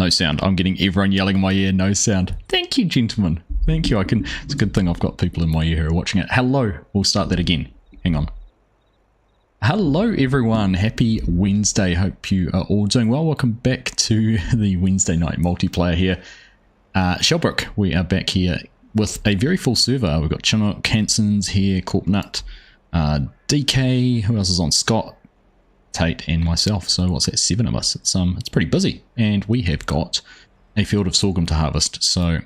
No sound. I'm getting everyone yelling in my ear. No sound. Thank you, gentlemen. Thank you. It's a good thing I've got people in my ear who are watching it. Hello. We'll start that again. Hang on. Hello, everyone. Happy Wednesday. Hope you are all doing well. Welcome back to the Wednesday night multiplayer here. Shellbrook, we are back here with a very full server. We've got Chinook, Hanson's here, Corpnut, DK, who else is on? Scott, Tate, and myself. So what's that? 7 of us. It's pretty busy, and we have got a field of sorghum to harvest. So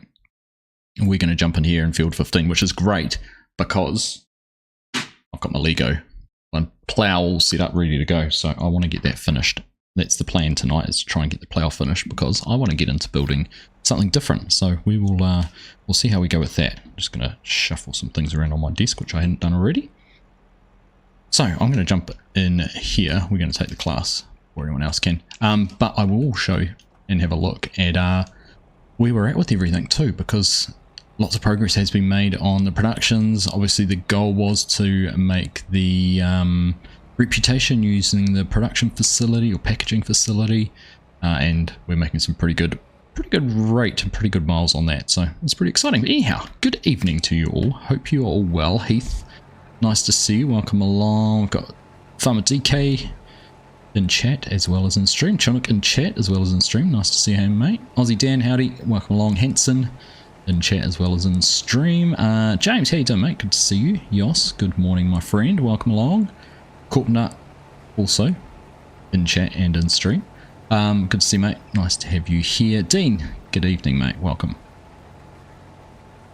we're going to jump in here in field 15, which is great because I've got my Lego, my plow all set up, ready to go. So I want to get that finished. That's the plan tonight, is to try and get the plow finished because I want to get into building something different. So we will we'll see how we go with that. I'm just going to shuffle some things around on my desk, which I hadn't done already. So I'm going to jump in here. We're going to take the class before anyone else can. But I will show and have a look at where we're at with everything too, because lots of progress has been made on the productions. Obviously the goal was to make the reputation using the production facility or packaging facility, and we're making some pretty good rate and pretty good miles on that, so it's pretty exciting. But anyhow, good evening to you all. Hope you are all well. Heath, nice to see you. Welcome along. We've got Farmer DK in chat as well as in stream. Chinook in chat as well as in stream. Nice to see you, mate. Aussie Dan, howdy. Welcome along. Hanson in chat as well as in stream. James, how you doing, mate? Good to see you. Yos, good morning, my friend. Welcome along. Corpnut also in chat and in stream. Good to see you, mate. Nice to have you here. Dean, good evening, mate. Welcome.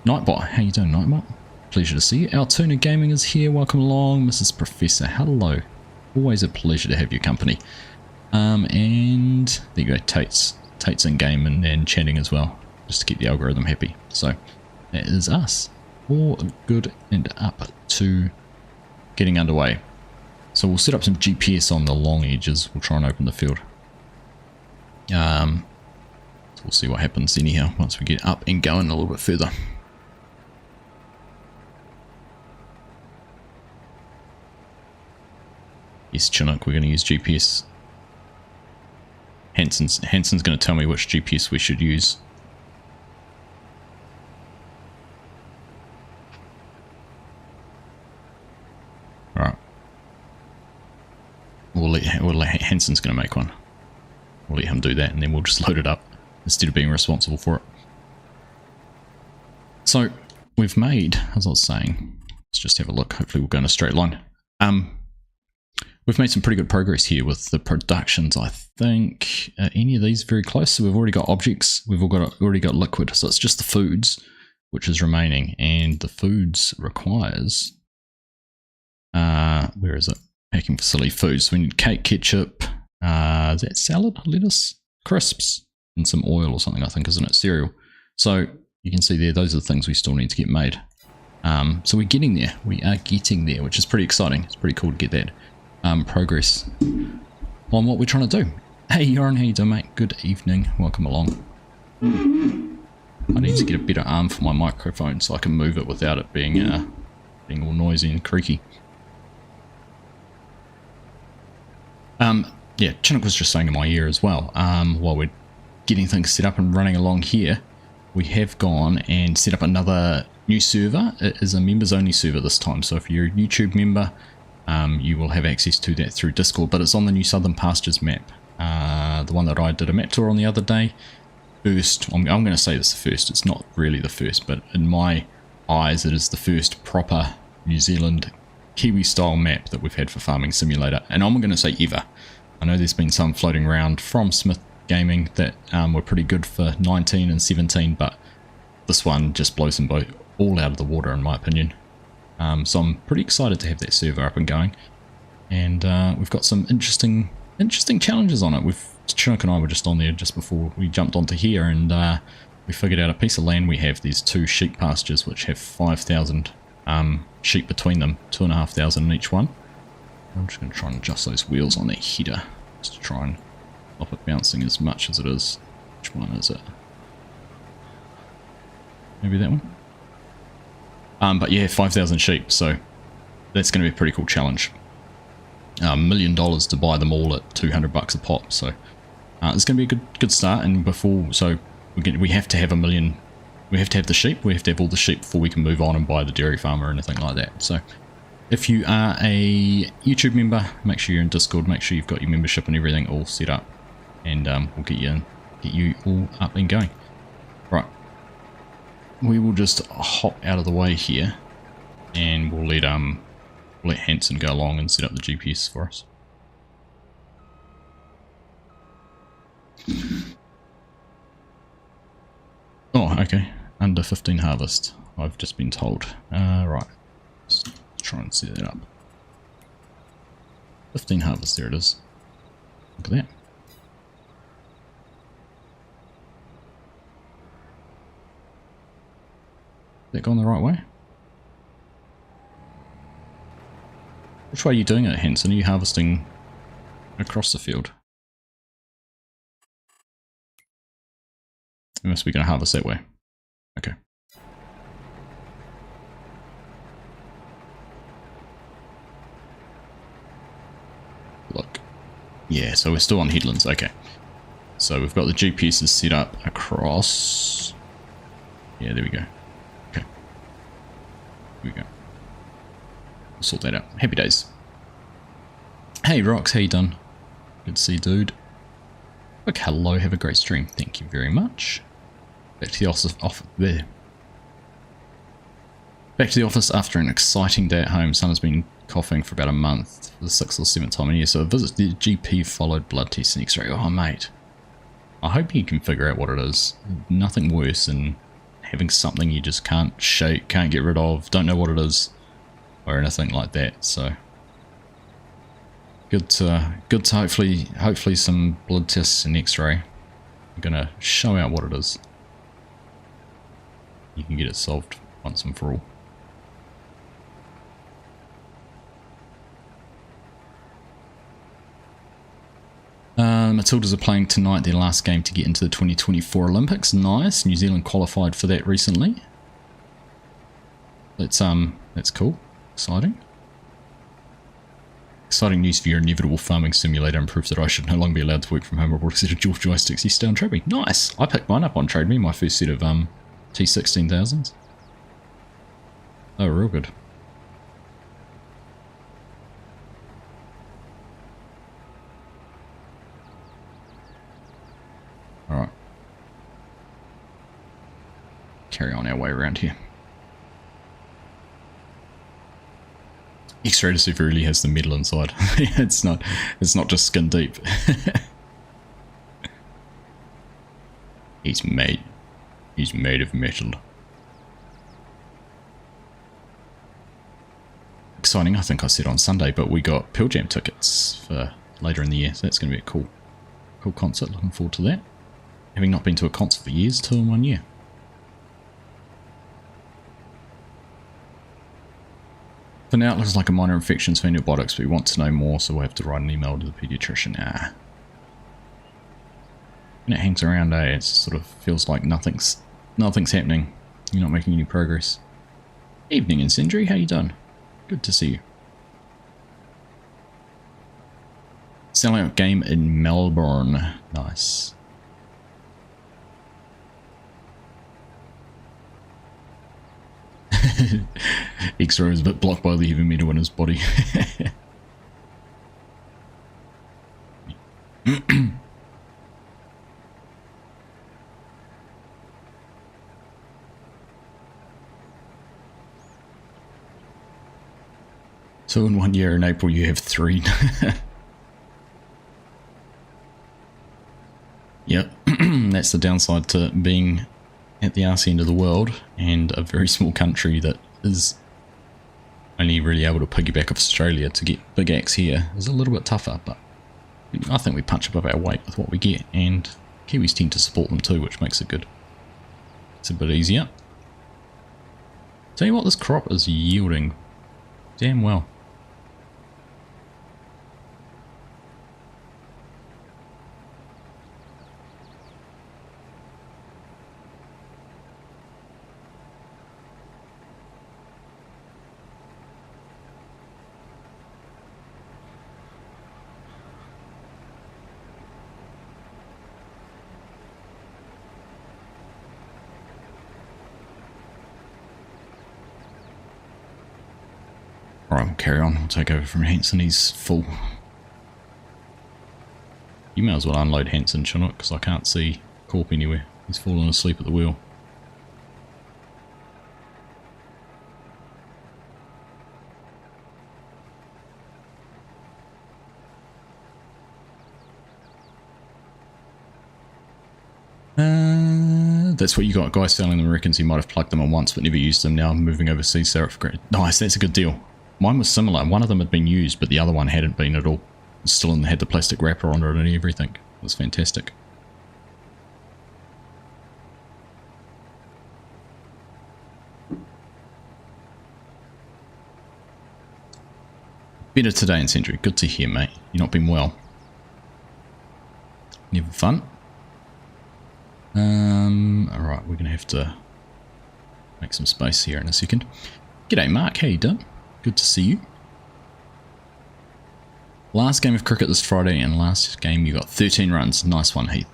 Nightbot, how you doing, Nightbot? Pleasure to see you. Altoona Gaming is here. Welcome along. Mrs. Professor, hello. Always a pleasure to have your company. And there you go. Tate's in game and chatting as well, just to keep the algorithm happy. So that is us. All good and up to getting underway. So we'll set up some GPS on the long edges. We'll try and open the field. So we'll see what happens anyhow once we get up and going a little bit further. Yes, Chinook, we're going to use GPS. Hanson's going to tell me which GPS we should use. Alright. Hanson's going to make one. We'll let him do that, and then we'll just load it up instead of being responsible for it. So we've made, as I was saying, let's just have a look. Hopefully we'll go in a straight line. We've made some pretty good progress here with the productions. I think any of these very close. So we've already got objects. We've already got liquid. So it's just the foods which is remaining, and the foods requires where is it? Packing facility foods. So we need cake, ketchup. Is that salad, lettuce, crisps, and some oil or something, I think, isn't it? Cereal. So you can see there, those are the things we still need to get made. So we're getting there. We are getting there, which is pretty exciting. It's pretty cool to get that progress on what we're trying to do. Hey, Yoran, how you doing, mate? Good evening. Welcome along. I need to get a better arm for my microphone so I can move it without it being all noisy and creaky. Yeah, Chinook was just saying in my ear as well, while we're getting things set up and running along here, we have gone and set up another new server. It is a members only server this time, so if you're a YouTube member, you will have access to that through Discord, but it's on the new Southern Pastures map, the one that I did a map tour on the other day. First, I'm going to say this the first, it's not really the first, but in my eyes it is the first proper New Zealand Kiwi style map that we've had for Farming Simulator, and I'm going to say ever. I know there's been some floating around from Smith Gaming that were pretty good for 19 and 17, but this one just blows them both all out of the water in my opinion. So I'm pretty excited to have that server up and going, and we've got some interesting challenges on it. Chinook and I were just on there just before we jumped onto here, and we figured out a piece of land we have. There's 2 sheep pastures which have 5,000 sheep between them, 2,500 in each one. I'm just going to try and adjust those wheels on that header just to try and stop it bouncing as much as it is. Which one is it? Maybe that one? But yeah, 5,000 sheep, so that's going to be a pretty cool challenge. $1 million to buy them all at $200 a pop, so It's going to be a good start, and so we have to have a million. We have to have the sheep. We have to have all the sheep before we can move on and buy the dairy farm or anything like that. So if you are a YouTube member, make sure you're in Discord. Make sure you've got your membership and everything all set up, and we'll get you all up and going. Right. We will just hop out of the way here, and we'll let Hanson go along and set up the GPS for us. Oh, okay. Under 15 harvest, I've just been told. Right. Let's try and set that up. 15 harvest, there it is. Look at that. Is that going the right way? Which way are you doing it, Hanson? Are you harvesting across the field? You must be going to harvest that way. Okay. Look. Yeah, so we're still on headlands. Okay. So we've got the GPSs set up across. Yeah, there we go. Okay. Here we go. We'll sort that out. Happy days. Hey, Rox, how you done? Good to see you, dude. Look, hello, have a great stream. Thank you very much. Back to the office there. Back to the office after an exciting day at home. Son has been coughing for about a month for the 6th or 7th time in a year. So a visit to the GP followed blood test and X-ray. Oh, mate. I hope you can figure out what it is. Nothing worse than having something you just can't shake, can't get rid of, don't know what it is, or anything like that. So good to hopefully some blood tests and X-ray are gonna show out what it is. You can get it solved once and for all. Matildas are playing tonight, their last game to get into the 2024 Olympics. Nice. New Zealand qualified for that recently. That's cool. Exciting. Exciting news for your inevitable farming simulator, and proof that I should no longer be allowed to work from home or bought a set of dual joysticks. You stay on TradeMe. Nice. I picked mine up on TradeMe, my first set of T16000s. Oh, real good. Alright. Carry on our way around here. X-ray to see if it really has the metal inside. it's not just skin deep. He's made of metal. Exciting. I think I said on Sunday, but we got Pearl Jam tickets for later in the year, so that's going to be a cool concert. Looking forward to that. Having not been to a concert for years, 2 in 1 year. For now, it looks like a minor infection for antibiotics, but we want to know more, so we'll have to write an email to the pediatrician. And it hangs around, it sort of feels like nothing's happening. You're not making any progress. Evening, Incendiary, how you doing? Good to see you. Selling out game in Melbourne. Nice. X-ray is a bit blocked by the heavy metal in his body. So in 1 year, in April, you have 3. Yep, that's the downside to being at the arse end of the world and a very small country that is only really able to piggyback off Australia. To get big acts here is a little bit tougher, but I think we punch above our weight with what we get, and Kiwis tend to support them too, which makes it good. It's a bit easier. Tell you what, this crop is yielding damn well. Alright, we'll carry on. We'll take over from Hanson. He's full. You may as well unload Hanson, Chinook, because I can't see Corp anywhere. He's fallen asleep at the wheel. That's what you got. Guy selling them reckons he might have plugged them in once but never used them. Now I'm moving overseas, so for great. Nice, that's a good deal. Mine was similar. One of them had been used, but the other one hadn't been at all. Still had the plastic wrapper on it and everything. It was fantastic. Better today in Century. Good to hear, mate. You've not been well. Never fun. Alright, we're going to have to make some space here in a second. G'day, Mark. How you doing? Good to see you. Last game of cricket this Friday, and last game you got 13 runs. Nice one, Heath.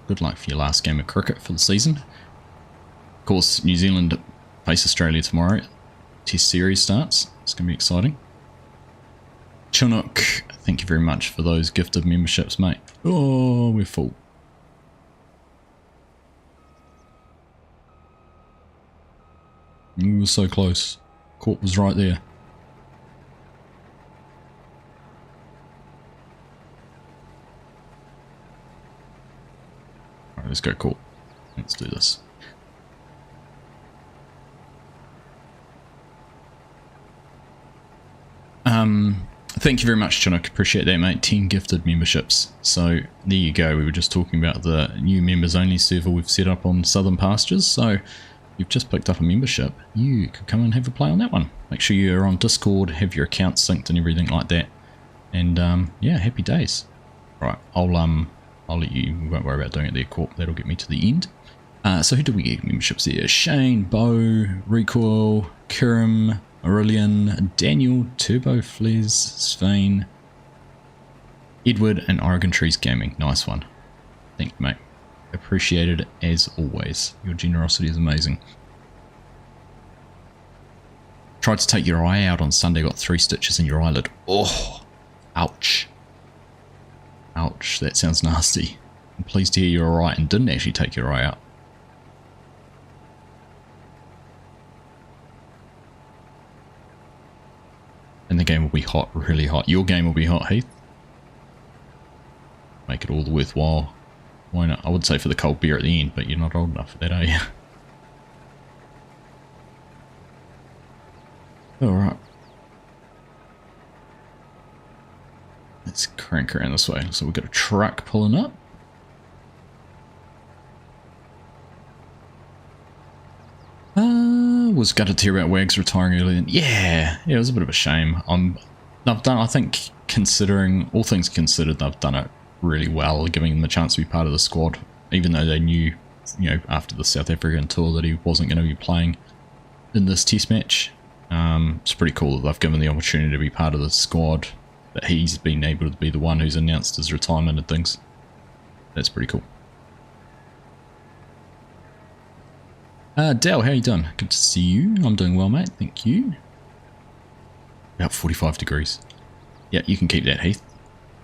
Good luck for your last game of cricket for the season. Of course, New Zealand face Australia tomorrow. Test series starts. It's going to be exciting. Chinook, thank you very much for those gifted memberships, mate. Oh, we're full. We were so close. Corp was right there. Alright, let's go, Corp. Let's do this. Thank you very much, Chinook. Appreciate that, mate. 10 gifted memberships. So there you go. We were just talking about the new members only server we've set up on Southern Pastures. So you've just picked up a membership. You could come and have a play on that one. Make sure you're on Discord, have your account synced and everything like that. And yeah, happy days. Right, I'll let you. We won't worry about doing it there, Corp. That'll get me to the end. So who did we get memberships there? Shane, Bo, Recoil, Kirim, Aurelian, Daniel, Turbo, Fliz, Svein, Edward, and Oregon Trees Gaming. Nice one. Thank you, mate. Appreciated as always. Your generosity is amazing. Tried to take your eye out on Sunday, got 3 stitches in your eyelid. Oh, ouch. Ouch, that sounds nasty. I'm pleased to hear you're alright and didn't actually take your eye out. And the game will be hot, really hot. Your game will be hot, Heath. Make it all the worthwhile. Why not? I would say for the cold beer at the end, but you're not old enough for that, are you? Alright. Let's crank around this way. So we've got a truck pulling up. Was gutted to hear about Wags retiring early. Yeah, it was a bit of a shame. I think, considering all things considered, they've done it really well, giving him the chance to be part of the squad, even though they knew, you know, after the South African tour that he wasn't going to be playing in this test match. It's pretty cool that they've given the opportunity to be part of the squad, that he's been able to be the one who's announced his retirement and things. That's pretty cool. Dale, how you doing? Good to see you. I'm doing well, mate. Thank you. About 45 degrees. Yeah, you can keep that, Heath.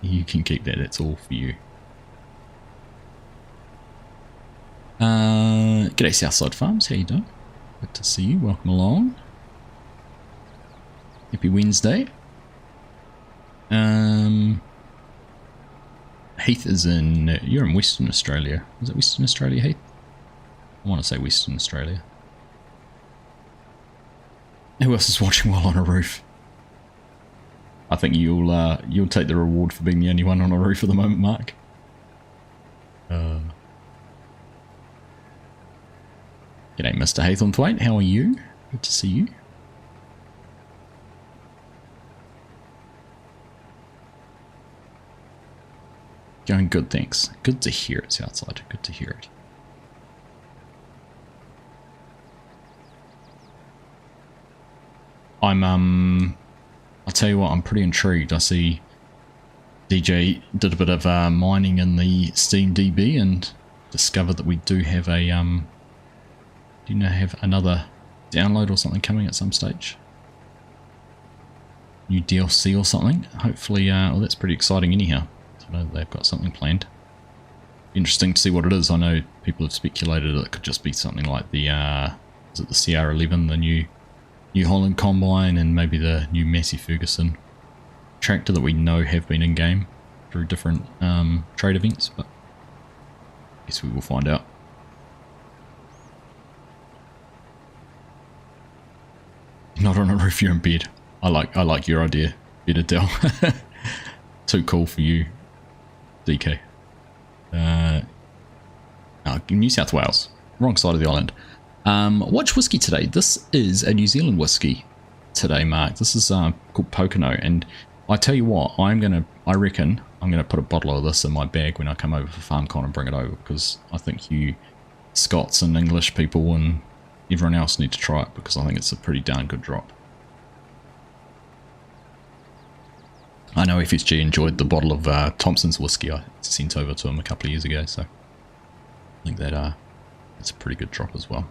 You can keep that. That's all for you. G'day, Southside Farms. How you doing? Good to see you. Welcome along. Happy Wednesday. Heath is in... You're in Western Australia. Is it Western Australia, Heath? I want to say Western Australia. Who else is watching while on a roof? I think you'll take the reward for being the only one on a roof at the moment, Mark. G'day, Mr. Haythornthwaite. How are you? Good to see you. Going good, thanks. Good to hear it, Southside. Good to hear it. I'll tell you what, I'm pretty intrigued. I see DJ did a bit of mining in the Steam DB and discovered that we do have a, do you know, have another download or something coming at some stage? new DLC or something. Hopefully, well, that's pretty exciting anyhow. So I know they've got something planned. Interesting to see what it is. I know people have speculated it could just be something like the, is it the CR11, the New Holland Combine, and maybe the new Massey Ferguson tractor that we know have been in game through different trade events, but I guess we will find out. Not on a roof, you're in bed. I like your idea, better Dell. Too cool for you, DK. New South Wales, wrong side of the island. Which whiskey today? This is a New Zealand whiskey today, Mark. This is called Pocono, and I tell you what, I reckon I'm gonna put a bottle of this in my bag when I come over for FarmCon and bring it over, because I think you Scots and English people and everyone else need to try it, because I think it's a pretty darn good drop. I know FSG enjoyed the bottle of Thompson's whiskey I sent over to him a couple of years ago, so I think that it's a pretty good drop as well.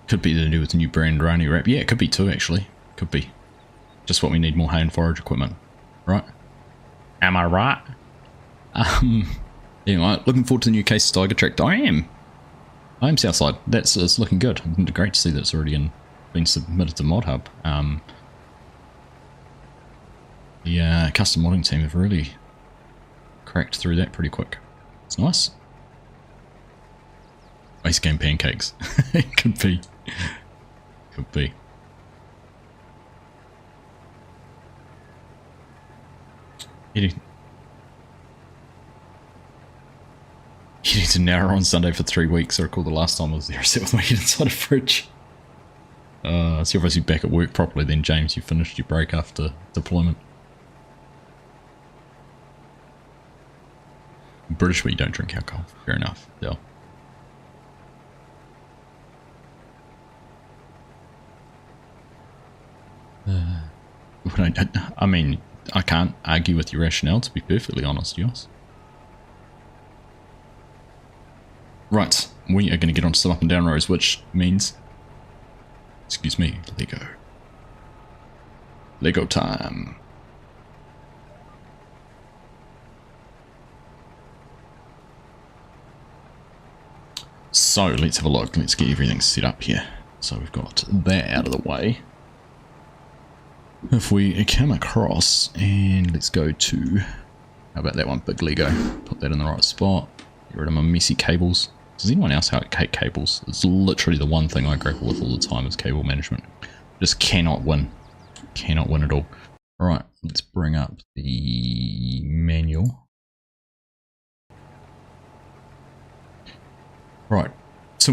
Could be to do with the new brand Rani wrap. Yeah, it could be too, actually. Could be. Just what we need, more hay and forage equipment. Right? Am I right? Anyway, looking forward to the new Case Tiger tractor. I am Southside. It's looking good. Great to see that it's already been submitted to Mod Hub. The custom modding team have really cracked through that pretty quick. It's nice. Base game pancakes. Could be. Could be. Heading to Nowra on Sunday for 3 weeks. I recall the last time I was there, I sat with my head inside a fridge. So you're obviously back at work properly then, James. You finished your break after deployment. British, but you don't drink alcohol. Fair enough. Yeah. I mean, I can't argue with your rationale, to be perfectly honest, yours. Right, we are going to get onto some up and down rows, which means, excuse me, Lego time. So let's have a look. Let's get everything set up here. So we've got that out of the way. If we come across, and let's go to, how about that one, big Lego, put that in the right spot, get rid of my messy cables. Does anyone else hate cables? It's literally the one thing I grapple with all the time is cable management. Just cannot win. Cannot win at all. Alright, let's bring up the manual. Right, so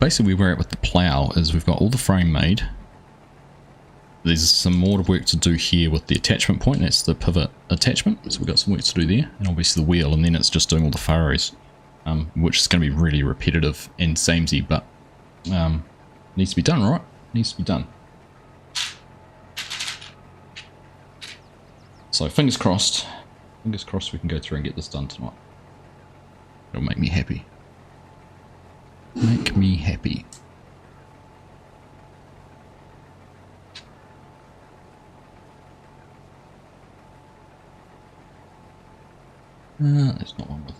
basically where we're at with the plough is we've got all the frame made. There's some more work to do here with the attachment point. That's the pivot attachment. So we've got some work to do there. And obviously the wheel. And then it's just doing all the furrows. Which is going to be really repetitive and samey. But needs to be done, right? Needs to be done. So fingers crossed. Fingers crossed we can go through and get this done tonight. It'll make me happy. Make me happy. There's not one with.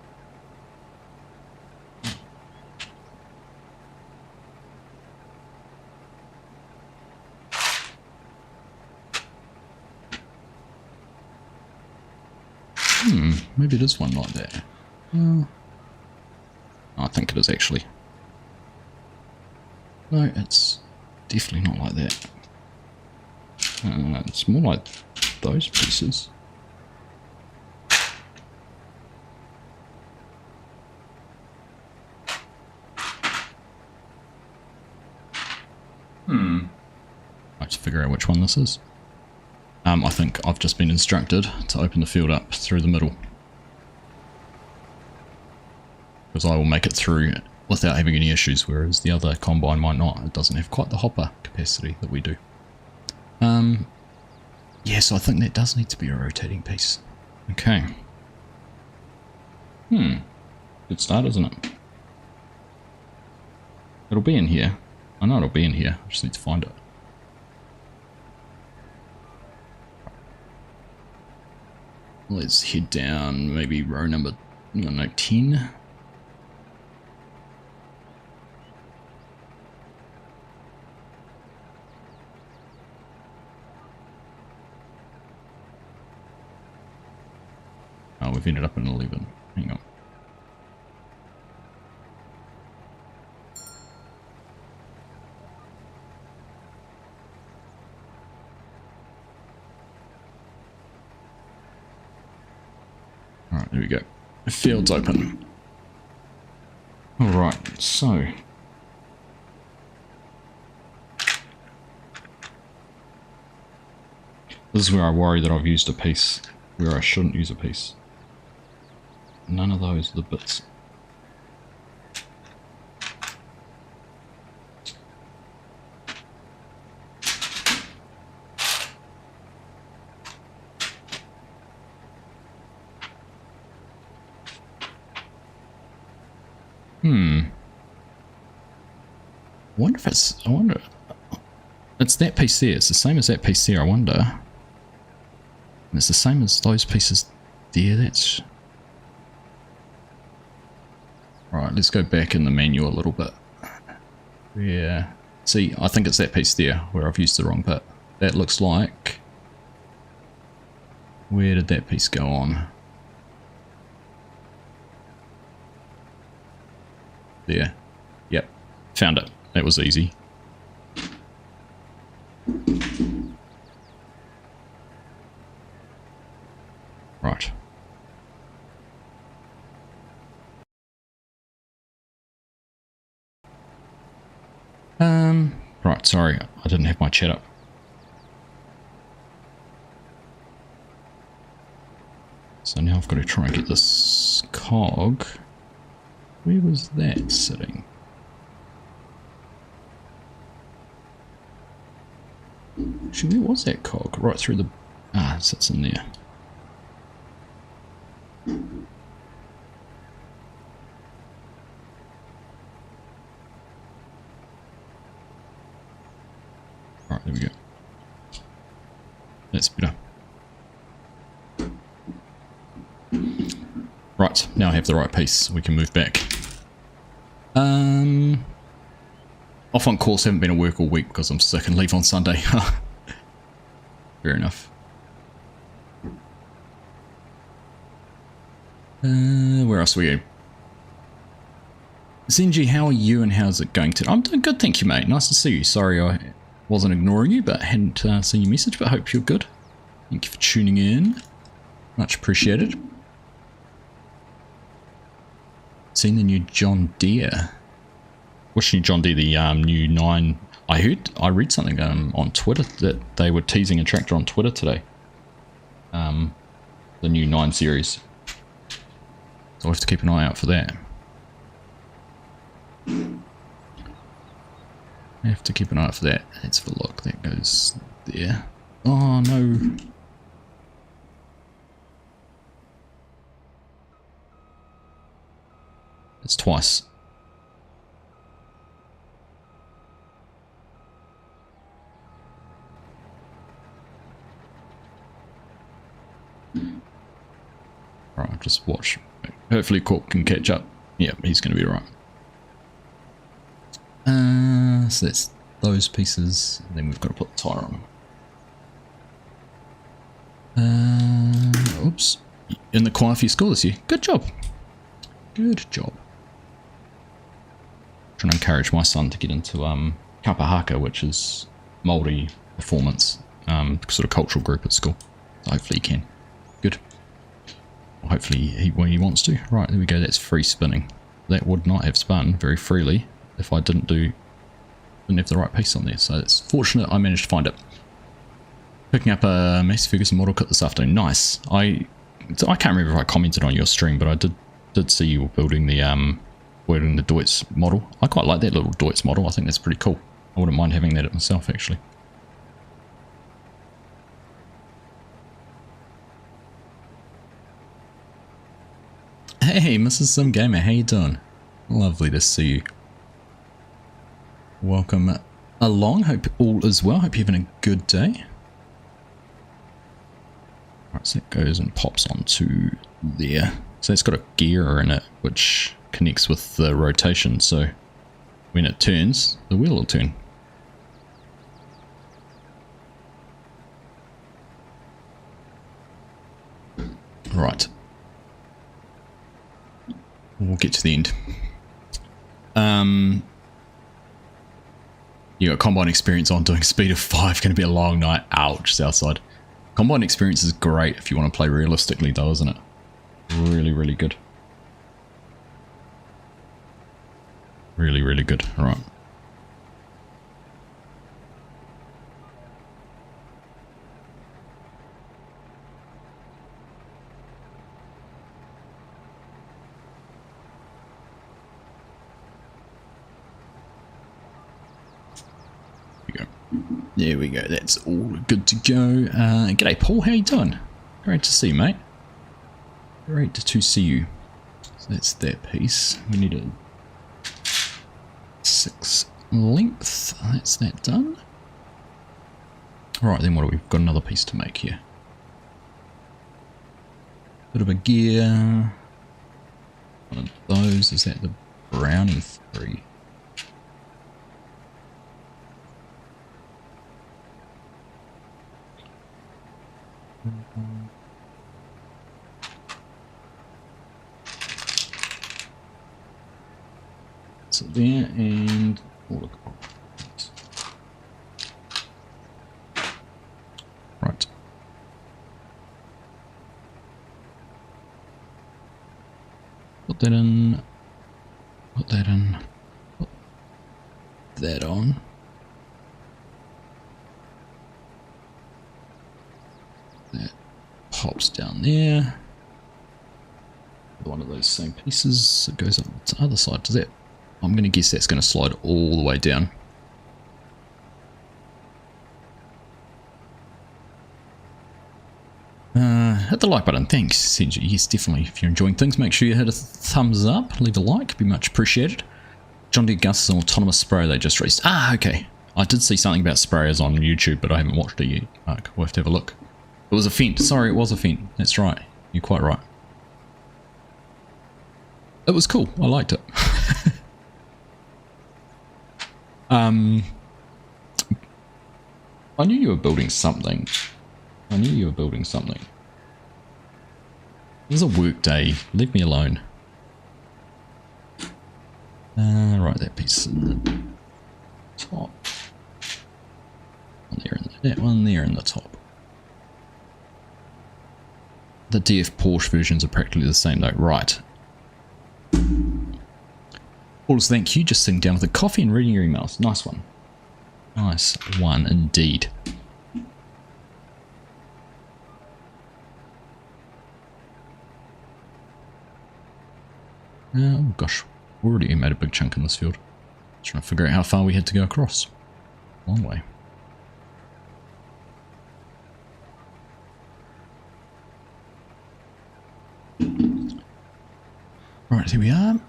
Maybe it is one like that. I think it is actually. No, it's definitely not like that. It's more like those pieces. I have to figure out which one this is. I think I've just been instructed to open the field up through the middle. Because I will make it through without having any issues, whereas the other combine might not. It doesn't have quite the hopper capacity that we do. Yeah, so I think that does need to be a rotating piece. Okay. Good start, isn't it? It'll be in here. I know it'll be in here. I just need to find it. Let's head down, maybe row number, no, 10. Oh, we've ended up in 11. Hang on. Alright, there we go. The field's open. Alright, so. This is where I worry that I've used a piece where I shouldn't use a piece. None of those are the bits. I wonder if it's, it's that piece there, it's the same as that piece there, I wonder. And it's the same as those pieces there, that's... Right, let's go back in the menu a little bit. Yeah, see, I think it's that piece there where I've used the wrong bit. That looks like... Where did that piece go on? There. Yep, found it. That was easy. Right. Right, sorry, I didn't have my chat up. So now I've got to try and get this cog. Where was that sitting? Actually, where was that cog? Right through the... Ah, it sits in there. Right, there we go. That's better. Right, now I have the right piece. We can move back. Off on course, haven't been at work all week because I'm sick and leave on Sunday. Fair enough. Where else we go? Zenji, how are you and how's it going today? I'm doing good, thank you, mate. Nice to see you. Sorry I wasn't ignoring you, but hadn't seen your message, but hope you're good. Thank you for tuning in. Much appreciated. Seen the new John Deere. Which new John Deere? The new 9. I read something on Twitter that they were teasing a tractor on Twitter today. The new 9 series. So I'll have to keep an eye out for that. I have to keep an eye out for that. Let's have a look. That goes there. Oh no. It's twice. Right, just watch. Hopefully Cork can catch up. Yeah, he's going to be right. So that's those pieces. And then we've got to put the tyre on. Oops. In the choir for your school this year. Good job. Good job. Trying to encourage my son to get into Kapahaka, which is Māori performance, sort of cultural group at school. So hopefully he can. Good. Well, hopefully when he wants to. Right, there we go. That's free spinning. That would not have spun very freely if I didn't have the right piece on there. So it's fortunate I managed to find it. Picking up a Massey Ferguson model kit this afternoon. Nice. I can't remember if I commented on your stream, but I did see you were building the Deutz model. I quite like that little Deutz model. I think that's pretty cool. I wouldn't mind having that at myself, actually. Hey, Mrs. Sim Gamer, how you doing? Lovely to see you. Welcome along. Hope all is well. Hope you're having a good day. Alright, so that goes and pops onto there. So it's got a gear in it which connects with the rotation, so when it turns, the wheel will turn. Right. We'll get to the end. You got combine experience on, doing speed of 5, going to be a long night. Ouch, Southside. Combine experience is great if you want to play realistically though, isn't it? Really, really good. Really, really good. Alright. There we go, that's all good to go. G'day Paul, how you doing? Great to see you, mate. Great to see you. So that's that piece. We need a 6 length. That's that done. Alright, then what do we got? Another piece to make here. Bit of a gear. One of those. Is that the Brownie 3? So there, and all the components. Right. Put that in. Put that in. Put that on. That pops down there. One of those same pieces. It goes up to the other side. Does that? I'm going to guess that's going to slide all the way down. Hit the like button. Thanks, Senji. Yes, definitely. If you're enjoying things, make sure you hit a thumbs up. Leave a like. Be much appreciated. John Deere Gus is an autonomous sprayer they just released. Ah, okay. I did see something about sprayers on YouTube, but I haven't watched it yet. Mark, we'll have to have a look. It was a Fendt. Sorry, it was a Fendt. That's right. You're quite right. It was cool. I liked it. I knew you were building something. I knew you were building something. It was a work day. Leave me alone. Right, that piece in the top. That one there in the top. The DF Porsche versions are practically the same though. Right. Paul's thank you, just sitting down with a coffee and reading your emails. Nice one. Nice one indeed. Oh gosh, we already made a big chunk in this field. Trying to figure out how far we had to go across. Long way. Right, here we are.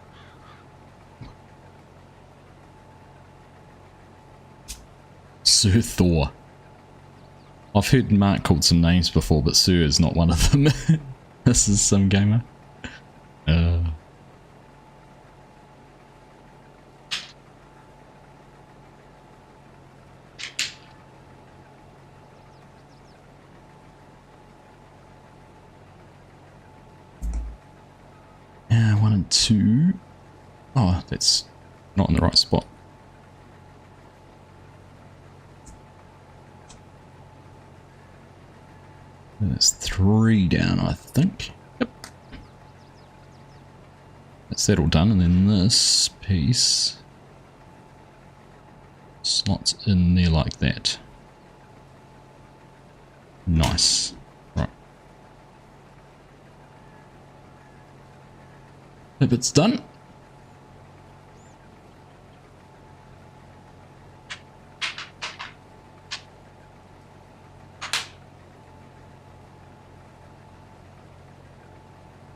Sir Thor. I've heard Mark called some names before, but Sir is not one of them. This is some gamer. One and two. Oh, that's not in the right spot. There's 3 down, I think. Yep. That's that all done, and then this piece slots in there like that. Nice. Right. That bit's done.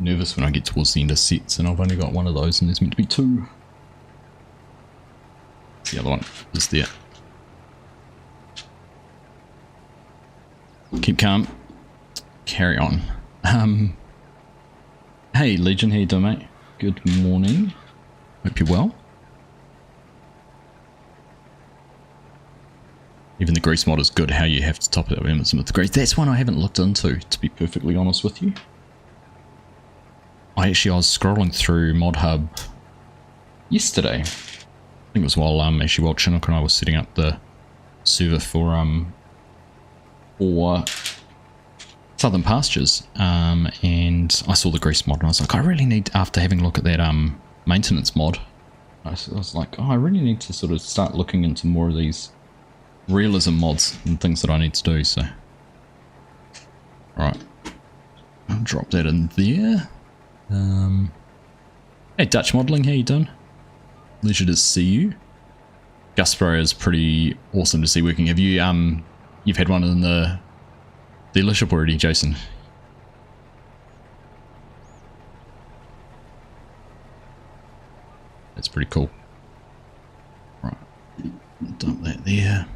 Nervous when I get towards the end of sets and I've only got one of those and there's meant to be 2. The other one is there. Keep calm. Carry on. Hey Legion, how you doing, mate? Good morning. Hope you're well. Even the grease mod is good. How you have to top it up with the grease. That's one I haven't looked into, to be perfectly honest with you. I was scrolling through Mod Hub yesterday. I think it was while actually while Chinook and I was setting up the server for Southern Pastures, and I saw the grease mod and I was like, I really need, after having a look at that maintenance mod, I was like, oh, I really need to sort of start looking into more of these realism mods and things that I need to do. So alright, I'll drop that in there. Hey Dutch Modelling, how you doing? Leisure to see you. Guspro is pretty awesome to see working. Have you you've had one in the dealership already, Jason? That's pretty cool. Right, dump that there.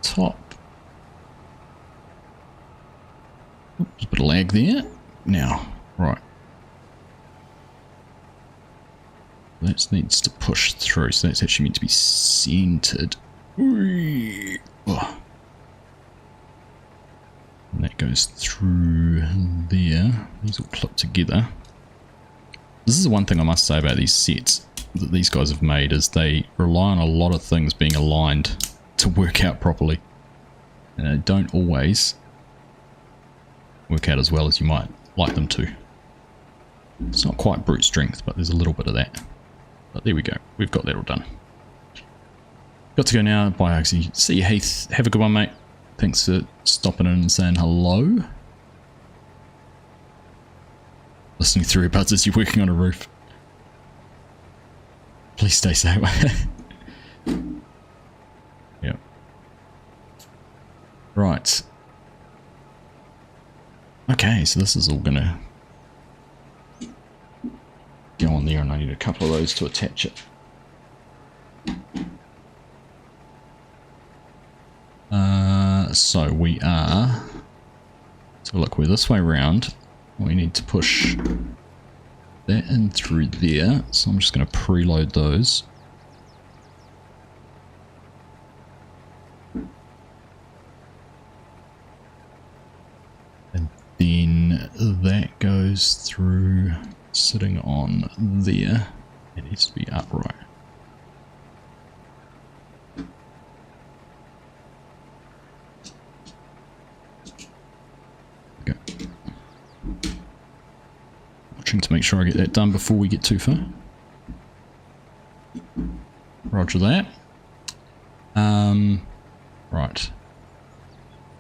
Top. Oops, a bit of lag there. Now, right. That needs to push through, so that's actually meant to be centered. Oh. And that goes through there. These all clip together. This is the one thing I must say about these sets that these guys have made, is they rely on a lot of things being aligned to work out properly. And they don't always work out as well as you might like them to. It's not quite brute strength, but there's a little bit of that. But there we go. We've got that all done. Got to go now. Bye, Argsy. See you, Heath. Have a good one, mate. Thanks for stopping in and saying hello. Listening through earbuds as you're working on a roof. Please stay safe. Yep. Right. Okay, so this is all gonna go on there, and I need a couple of those to attach it. So we are, so look, we're this way around. We need to push that in through there, so I'm just going to preload those. And then that goes through, sitting on there. It needs to be upright. Okay. Watching to make sure I get that done before we get too far. Roger that. Right.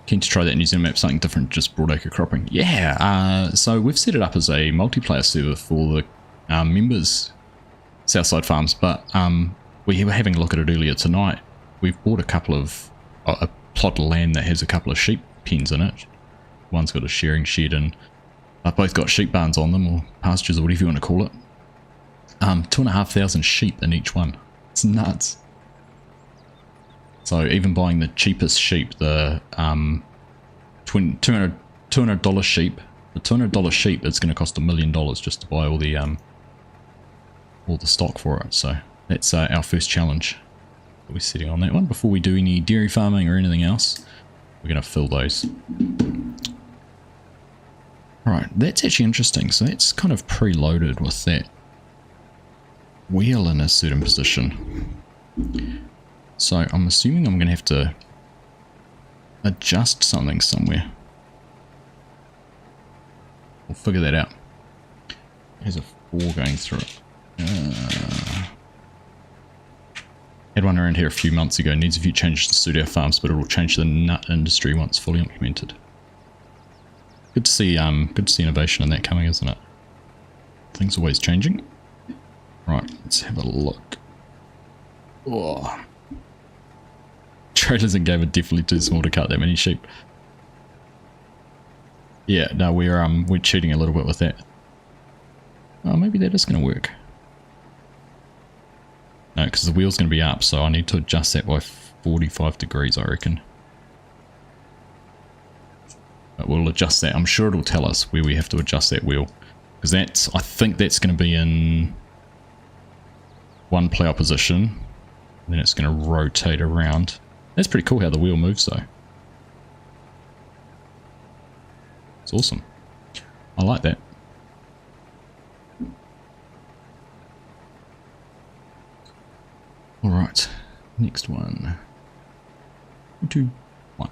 Keen to try that New Zealand map, something different, just broadacre cropping. Yeah, so we've set it up as a multiplayer server for the members, Southside Farms, but we were having a look at it earlier tonight. We've bought a couple of, a plot of land that has a couple of sheep pens in it. One's got a shearing shed, and both got sheep barns on them, or pastures, or whatever you want to call it. 2,500 sheep in each one. It's nuts. So even buying the cheapest sheep, the $200 sheep, the $200 sheep, it's going to cost $1 million just to buy all the stock for it. So that's our first challenge. We're sitting on that one before we do any dairy farming or anything else. We're going to fill those. Right, that's actually interesting. So that's kind of preloaded with that wheel in a certain position. So I'm assuming I'm going to have to adjust something somewhere. We'll figure that out. There's a 4 going through it. Had one around here a few months ago. Needs a few changes to suit our farms, but it will change the nut industry once fully implemented. Good to see innovation in that coming, isn't it? Things always changing. Right, let's have a look. Oh. trailers in game are definitely too small to cut that many sheep. Yeah, no, we're cheating a little bit with that. Oh, maybe that is going to work. No, because the wheel's going to be up, so I need to adjust that by 45 degrees, I reckon. But we'll adjust that. I'm sure it'll tell us where we have to adjust that wheel. Because that's, I think that's going to be in one plough position. And then it's going to rotate around. That's pretty cool how the wheel moves though. It's awesome. I like that. Alright, next one. 2, 1.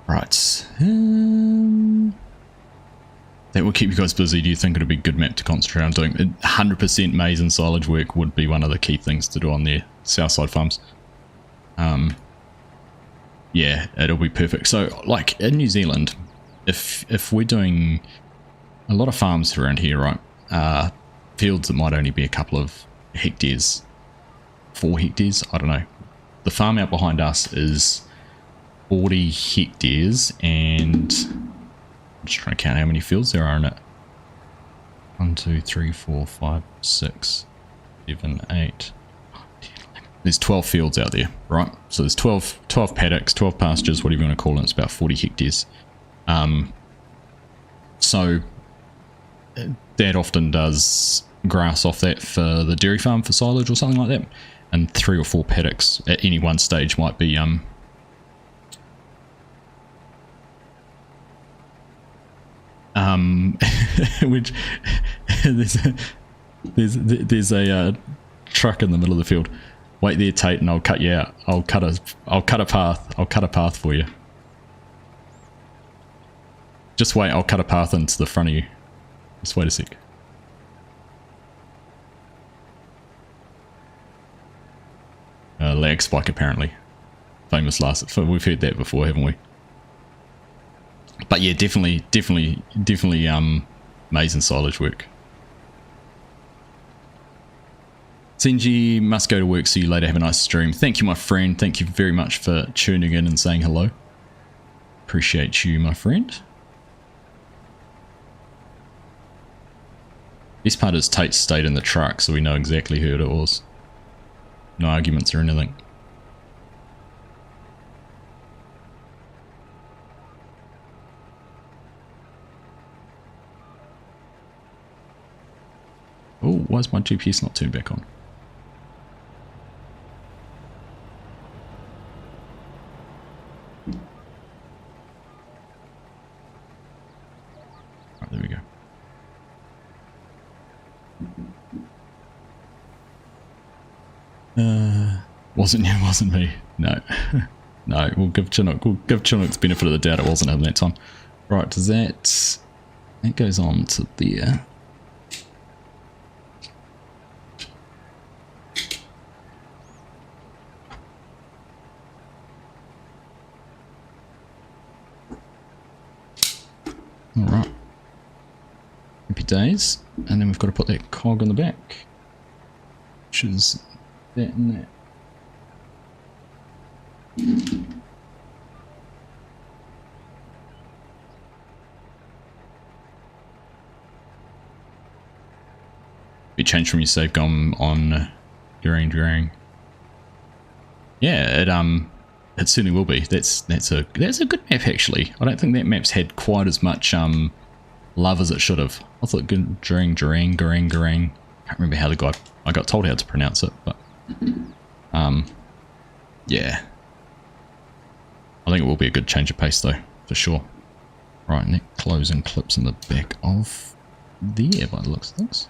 Right. That will keep you guys busy. Do you think it'll be a good map to concentrate on doing? 100% maize and silage work would be one of the key things to do on their south side farms. Yeah, it'll be perfect. So, like in New Zealand, if we're doing a lot of farms around here, right? Fields that might only be a couple of hectares, 4 hectares, I don't know. The farm out behind us is 40 hectares, and I'm just trying to count how many fields there are in it. 1, 2, 3, 4, 5, 6, 7, 8. There's 12 fields out there, right? So there's 12 paddocks, 12 pastures, whatever you want to call it. It's about 40 hectares. So that often does grass off that for the dairy farm for silage or something like that. And 3 or 4 paddocks at any one stage might be which there's a truck in the middle of the field. Wait there, Tate, and I'll cut you out. I'll cut a path for you. Just wait, I'll cut a path into the front of you. Just wait a sec. Lag spike apparently. Famous last. We've heard that before, haven't we? But yeah, definitely maize and silage work. Senji must go to work, see you later, have a nice stream. Thank you, my friend. Thank you very much for tuning in and saying hello. Appreciate you, my friend. This part is Tate stayed in the truck, so we know exactly who it was. No arguments or anything. Oh, why is my GPS not turned back on? Right, there we go. Wasn't me. No. No, we'll give Chinook the benefit of the doubt it wasn't him that time. Right, does that goes on to there. Alright. Happy days. And then we've got to put that cog on the back. Which is that and that. Be changed from your save gum on during. Yeah, it certainly will be. That's a good map actually. I don't think that map's had quite as much love as it should have. I thought during. Can't remember how I got told how to pronounce it, but yeah. I think it will be a good change of pace though, for sure. Right, and that closing clips in the back of there by the looks of things.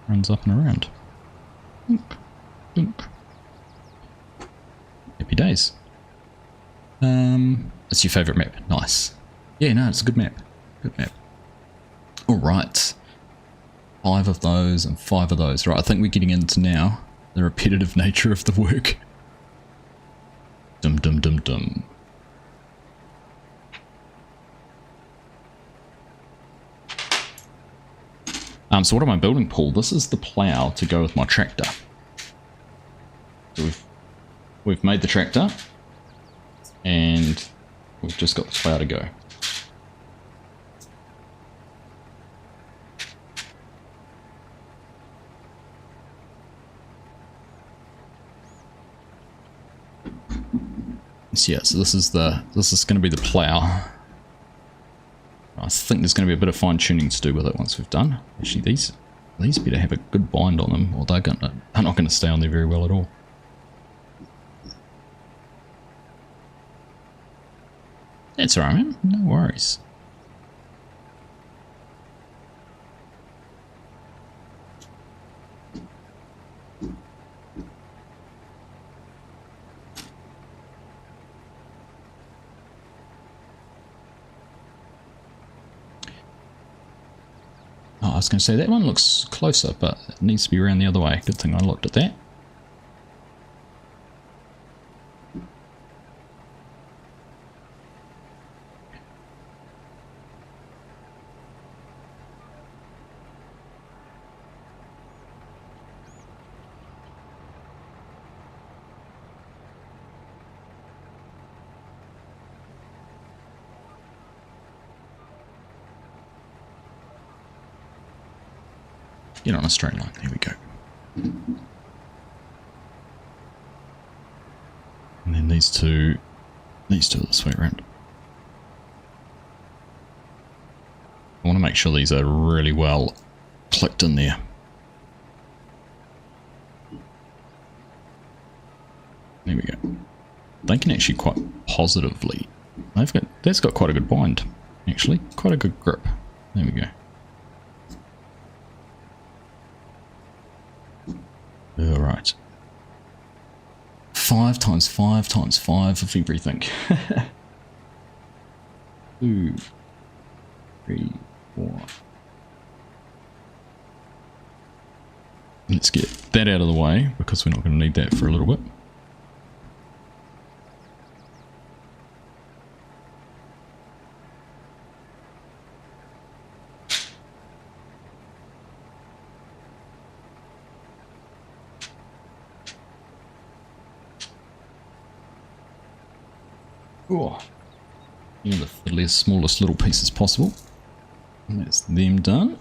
Runs up and around. Dunk. Happy days. It's your favourite map. Nice. Yeah, no, it's a good map. Good map. Alright. 5 of those and 5 of those. Right, I think we're getting into now The repetitive nature of the work. Dum dum dum dum. So what am I building, Paul? This is the plough to go with my tractor. So we've made the tractor, and we've just got the plough to go. So yeah, so this is going to be the plough. I think there's going to be a bit of fine tuning to do with it once we've done. Actually, these better have a good bind on them, or they're not going to stay on there very well at all. That's alright, man. No worries. Oh, I was going to say that one looks closer, but it needs to be around the other way. Good thing I looked at that. Get on a straight line. There we go. And then these two this way around. I want to make sure these are really well clicked in there. There we go. They can actually quite positively. That's got quite a good bind, actually. Quite a good grip. There we go. Alright. 5 times 5 times 5 of everything. 2, 3, 4. Let's get that out of the way because we're not going to need that for a little bit. Oh, you know, the smallest little pieces possible. And that's them done.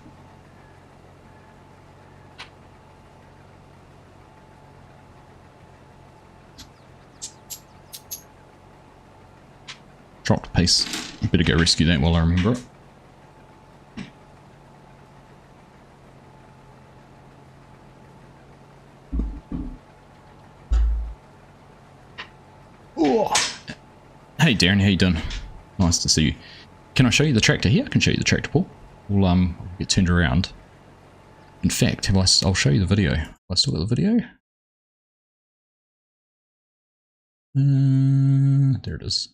Dropped a piece. Better go rescue that while I remember it. Oh. Hey Darren, how you doing? Nice to see you. Can I show you the tractor here? I can show you the tractor, Paul. We'll get turned around. In fact, I'll show you the video. Have I still got the video? There it is.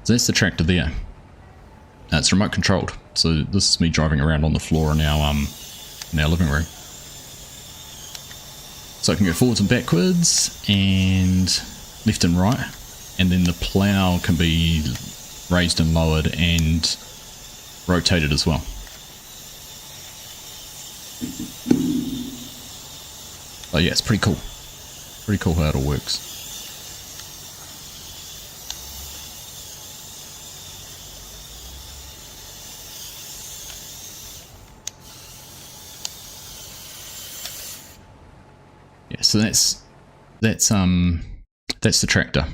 So that's the tractor there. It's remote controlled. So this is me driving around on the floor in our living room. So I can go forwards and backwards and left and right. And then the plough can be raised and lowered and rotated as well. Oh yeah, it's pretty cool. Pretty cool how it all works. Yeah, so that's the tractor.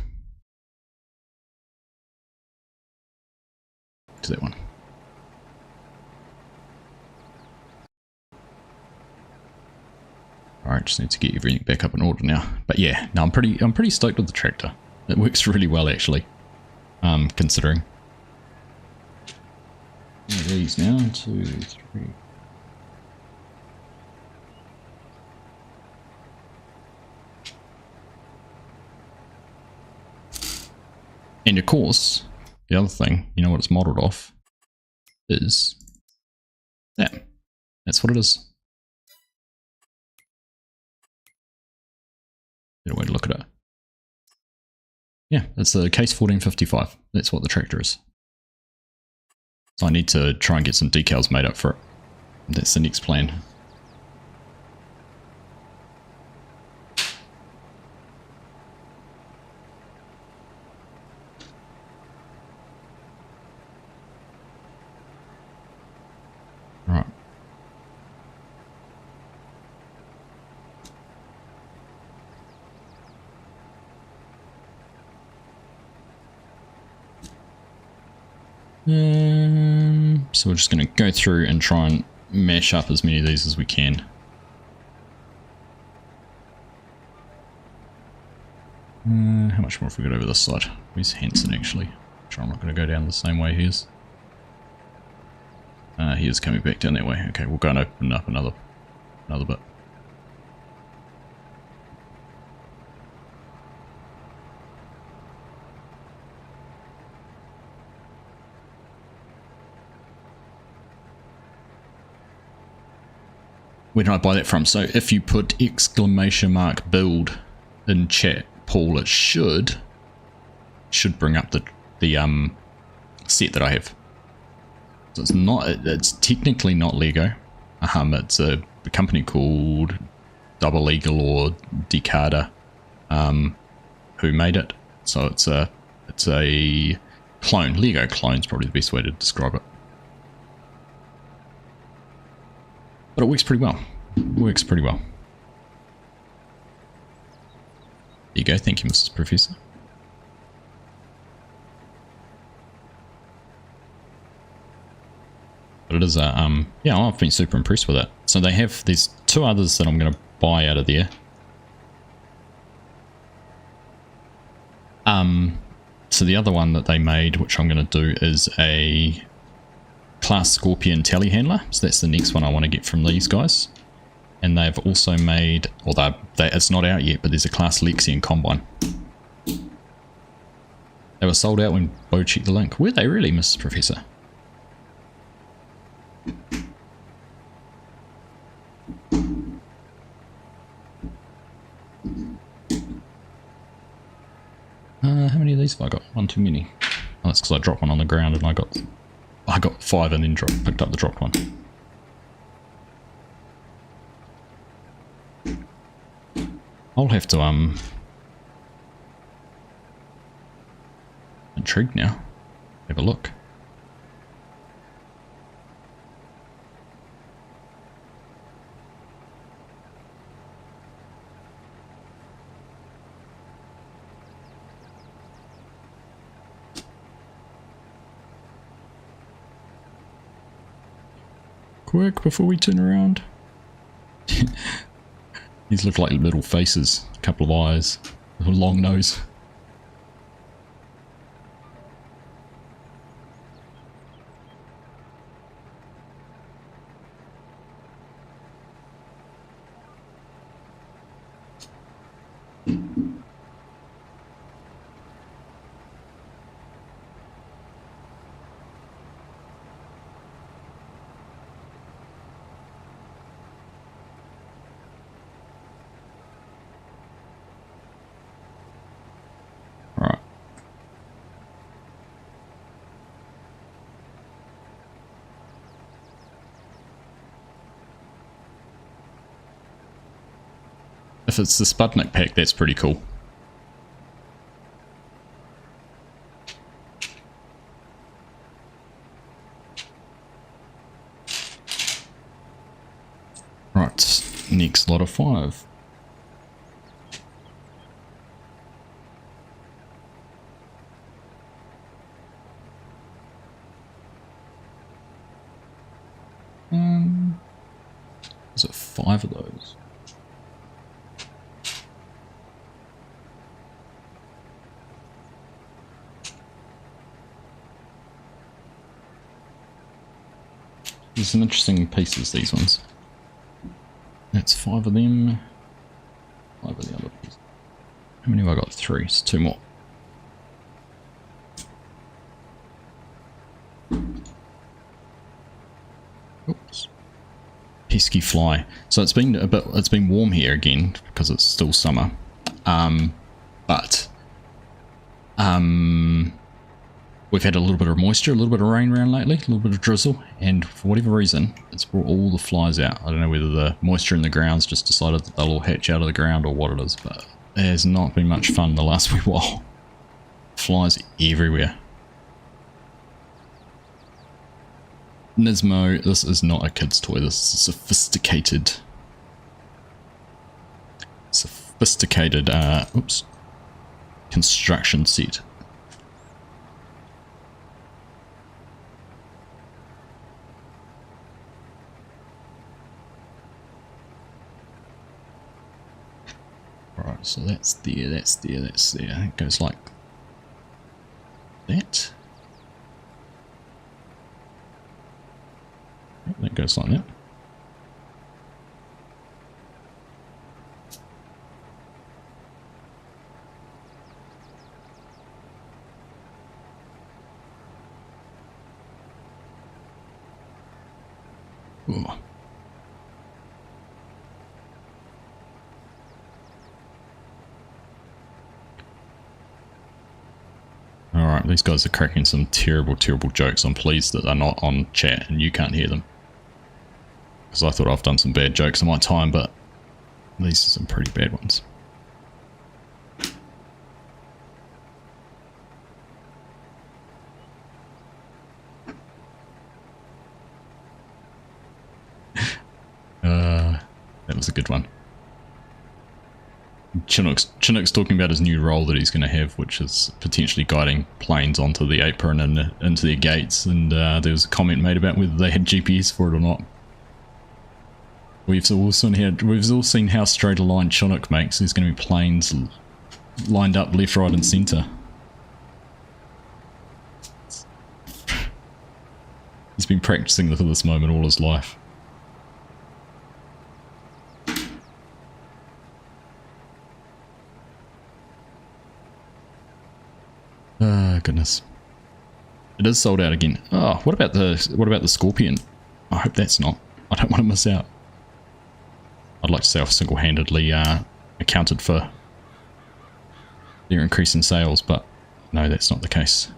To that one. Alright, just need to get everything back up in order now. But yeah, no, I'm pretty stoked with the tractor. It works really well actually. Considering. These now, 2, 3. And of course, the other thing, you know what it's modelled off, is that. That's what it is. Better way to look at it. Yeah, it's the Case 1455. That's what the tractor is. So I need to try and get some decals made up for it. That's the next plan. Right. So we're just going to go through and try and mash up as many of these as we can. How much more have we got over this side? Where's Hanson actually? Sure, I'm not going to go down the same way he is. He is coming back down that way. Okay, we'll go and open up another bit. Where did I buy that from? So if you put !build in chat, Paul, it should bring up the set that I have. So it's technically not Lego. It's a company called Double Eagle or Decada, who made it. So it's a clone. Lego clone is probably the best way to describe it. But it works pretty well. There you go. Thank you, Mrs. Professor. But it is a, yeah, I've been super impressed with it. So they have, there's two others that I'm going to buy out of there. So the other one that they made, which I'm going to do, is a Class Scorpion telehandler. So that's the next one I want to get from these guys. And they've also made, although it's not out yet, but there's a Class Lexian combine. They were sold out when Bo checked the link. Were they really, Mrs. Professor? How many of these have I got? One too many. Oh, that's because I dropped one on the ground and I got 5 and then picked up the dropped one. I'll have to intrigued now. Have a look. Quick before we turn around. These look like little faces, a couple of eyes, a long nose. If it's the Sputnik pack, that's pretty cool. Right, next lot of 5. Is it 5 of those? There's some interesting pieces, these ones. That's 5 of them. 5 of the other pieces. How many have I got? 3, so 2 more. Oops. Pesky fly. So it's been warm here again because it's still summer. But we've had a little bit of moisture, a little bit of rain around lately, a little bit of drizzle, and for whatever reason, it's brought all the flies out. I don't know whether the moisture in the ground's just decided that they'll all hatch out of the ground or what it is, but it has not been much fun the last wee while. Flies everywhere. Nismo, this is not a kid's toy, this is a sophisticated, construction set. Right, so that's there, that's there, that's there. It goes like that. That goes like that. Ooh. Alright, these guys are cracking some terrible, terrible jokes. I'm pleased that they're not on chat and you can't hear them. Because I thought I've done some bad jokes in my time, but these are some pretty bad ones. That was a good one. Chinook's talking about his new role that he's going to have, which is potentially guiding planes onto the apron and into their gates, and there was a comment made about whether they had GPS for it or not. We've all seen how straight a line Chinook makes. There's going to be planes lined up left, right and centre. He's been practicing for this moment all his life. Oh goodness. It is sold out again. Oh, what about the Scorpion? I hope that's not. I don't want to miss out. I'd like to say I've single-handedly accounted for their increase in sales, but no, that's not the case.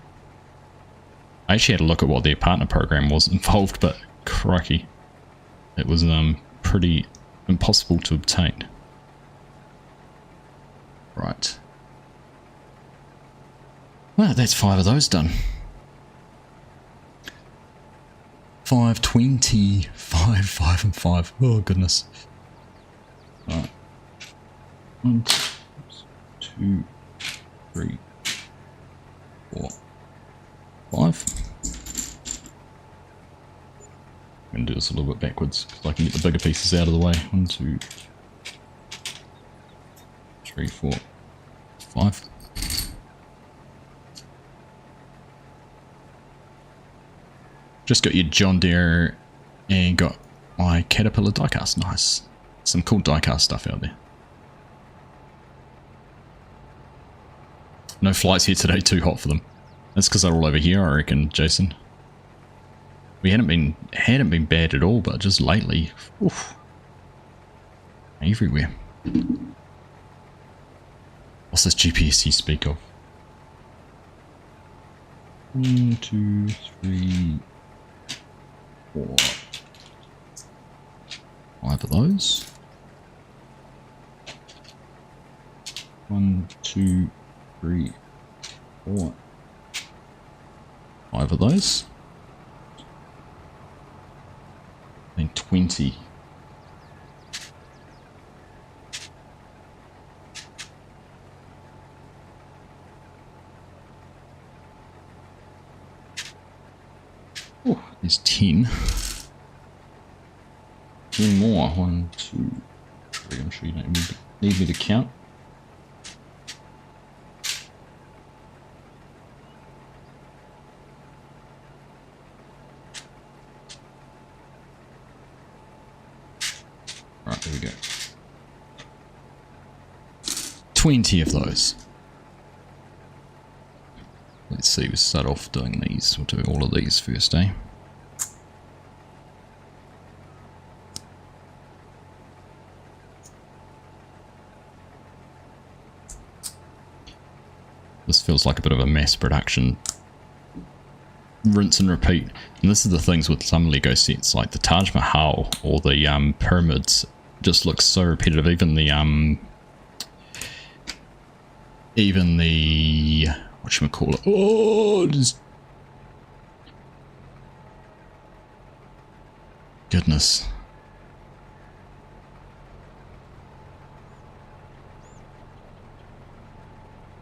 I actually had a look at what their partner program was involved, but crikey, it was pretty impossible to obtain. Right. Well, that's 5 of those done. 520, 5 and 5. Oh goodness. Right. 1, 2, 3, 4, 5. I'm going to do this a little bit backwards because I can get the bigger pieces out of the way. 1, 2, 3, 4, 5. Just got your John Deere and got my Caterpillar diecast. Nice. Some cool diecast stuff out there. No flights here today, too hot for them. That's because they're all over here, I reckon, Jason. We hadn't been bad at all, but just lately, oof, everywhere. What's this GPS you speak of? 1, 2, 3, 4, 5 of those. 1, 2, 3, 4, 5 of those. And 20. Oh, there's 10. 10 more. 1, 2, 3. I'm sure you don't need me to count. Right, there we go. 20 of those. Let's see, we'll start off doing these. We'll do all of these first, eh? This feels like a bit of a mass production rinse and repeat. And this is the things with some Lego sets, like the Taj Mahal or the pyramids, just looks so repetitive. Even the whatchamacallit, oh, just goodness.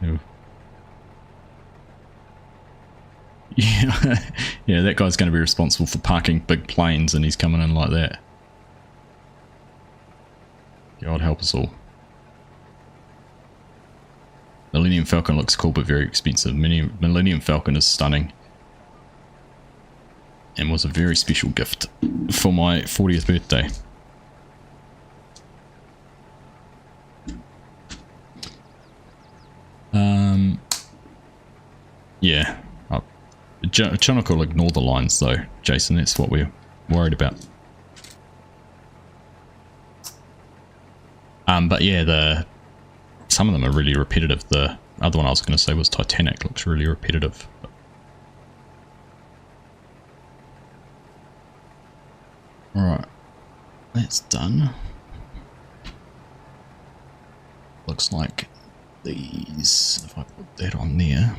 Ew. Yeah, yeah, that guy's going to be responsible for parking big planes, and he's coming in like that. God help us all. Millennium Falcon looks cool but very expensive. Millennium Falcon is stunning and was a very special gift for my 40th birthday. Yeah. Chinook will ignore the lines though, Jason, that's what we're worried about. But yeah, some of them are really repetitive. The other one I was going to say was Titanic, looks really repetitive. Alright, that's done. Looks like these, if I put that on there.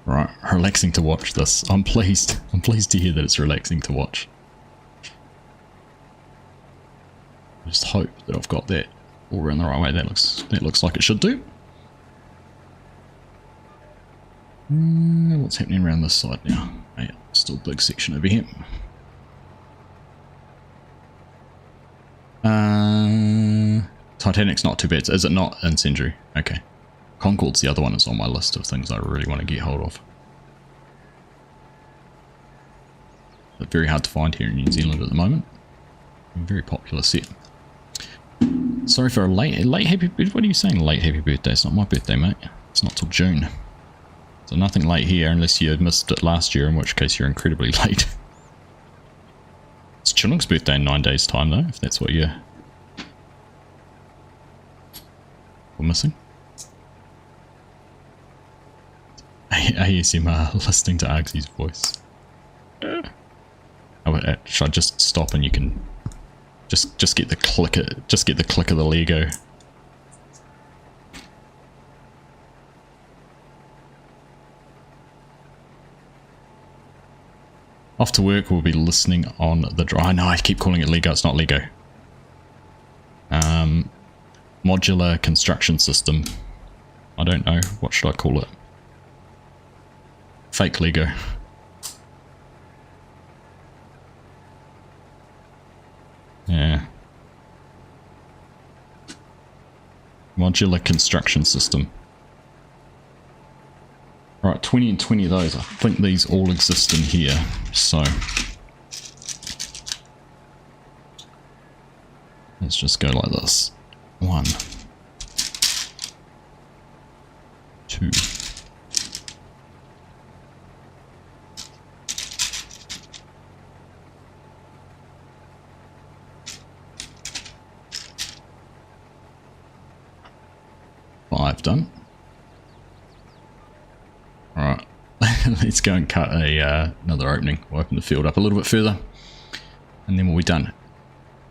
Right, relaxing to watch this. I'm pleased to hear that it's relaxing to watch. I just hope that I've got that all around the right way. That looks like it should do. What's happening around this side now? Oh, yeah, still a big section over here. Titanic's not too bad. Is it not incendiary? Okay. Concorde's the other one that's on my list of things I really want to get hold of. But very hard to find here in New Zealand at the moment. A very popular set. Sorry for a late happy birthday. What are you saying, late happy birthday? It's not my birthday, mate. It's not till June. So nothing late here unless you missed it last year, in which case you're incredibly late. It's Chinook's birthday in 9 days' time though, if that's what you're missing. ASMR listening to Argsy's voice. Oh, should I just stop and you can just get the click of the Lego. Off to work, we'll be listening on the drive. No, I keep calling it Lego. It's not Lego. Modular construction system. I don't know. What should I call it? Fake Lego. Yeah. Modular construction system. Right, 20 and 20 of those. I think these all exist in here. So let's just go like this. 1, 2. Five done. Alright, let's go and cut another opening. We'll open the field up a little bit further and then we'll be done.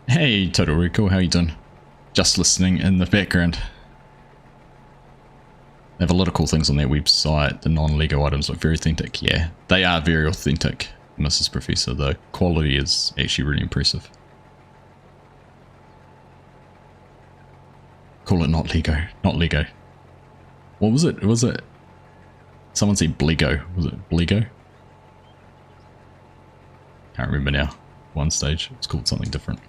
Hey Total Recall, how you doing? Just listening in the background. They have a lot of cool things on their website. The non-Lego items look very authentic. Yeah, they are very authentic, Mrs. Professor. The quality is actually really impressive. Call it not Lego. Not Lego. What was it? Was it? Someone said Blego. Was it Blego? Can't remember now. One stage. It's called something different.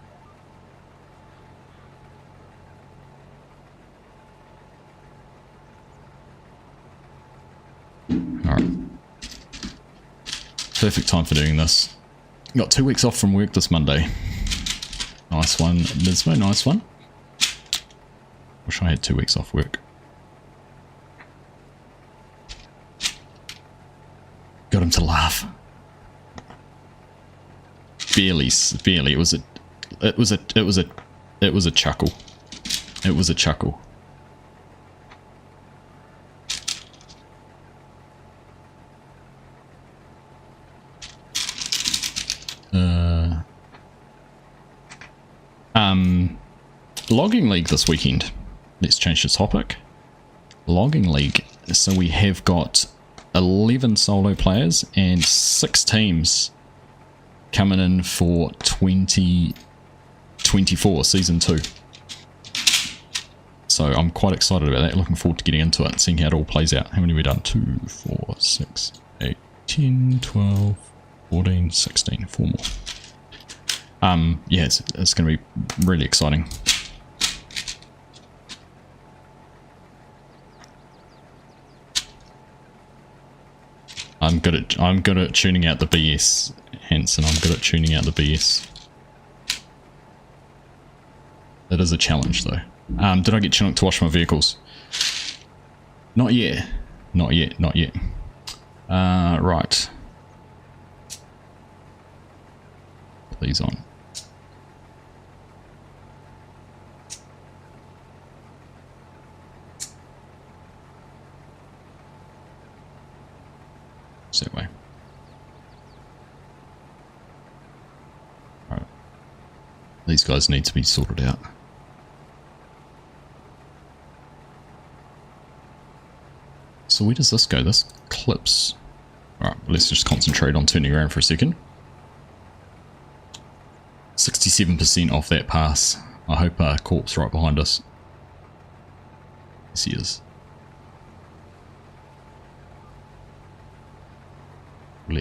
perfect time for doing this. Got 2 weeks off from work this Monday. Nice one, Nismo, nice one. Wish I had 2 weeks off work. Got him to laugh. Barely. It was a chuckle. It was a chuckle. Logging League this weekend. Let's change the topic. Logging League. So we have got 11 solo players and 6 teams coming in for 2024 season 2. So I'm quite excited about that. Looking forward to getting into it and seeing how it all plays out. How many have we done? 2, 4, 6, 8, 10, 12, 14, 16. 4 more. Yeah, it's going to be really exciting. I'm good at tuning out the BS, Hanson. I'm good at tuning out the BS. That is a challenge, though. Did I get Chinook to wash my vehicles? Not yet. Not yet. Not yet. Right. Put these on. That way. Alright. These guys need to be sorted out. So where does this go? This clips. Alright, let's just concentrate on turning around for a second. 67% off that pass. I hope Corp's right behind us. Yes, he is.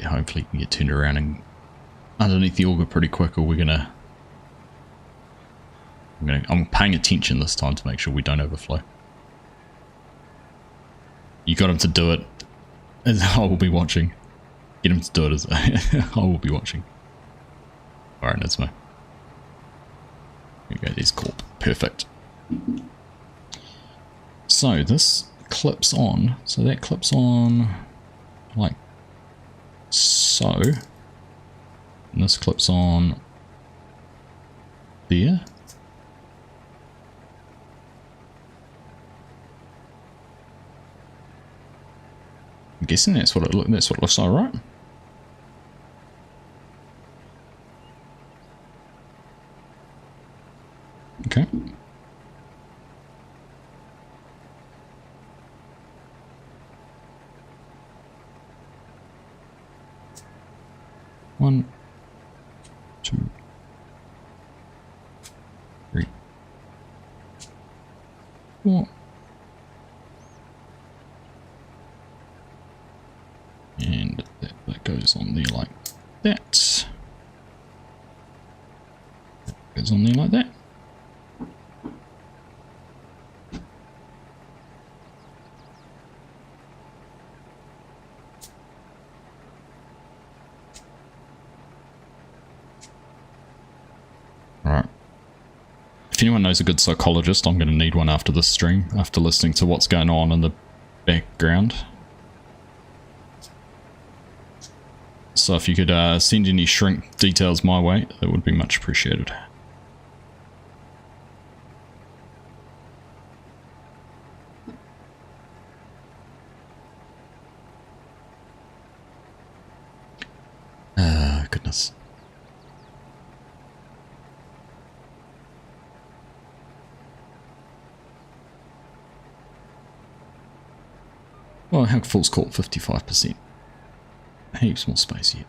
Hopefully can get turned around and underneath the auger pretty quick, or I'm paying attention this time to make sure we don't overflow. You got him to do it, as I will be watching. Get him to do it as I will be watching. Alright, that's me. Here we go, there's Corp. Perfect. So this clips on, so that clips on like so, and this clips on there. I'm guessing that's what it looks like, right? Okay. One, 2, 3, 4. And that goes on there like that. That goes on there like that. If anyone knows a good psychologist, I'm going to need one after this stream, after listening to what's going on in the background. So if you could send any shrink details my way, that would be much appreciated. Goodness. Well, how full's caught 55%. Heaps more space here.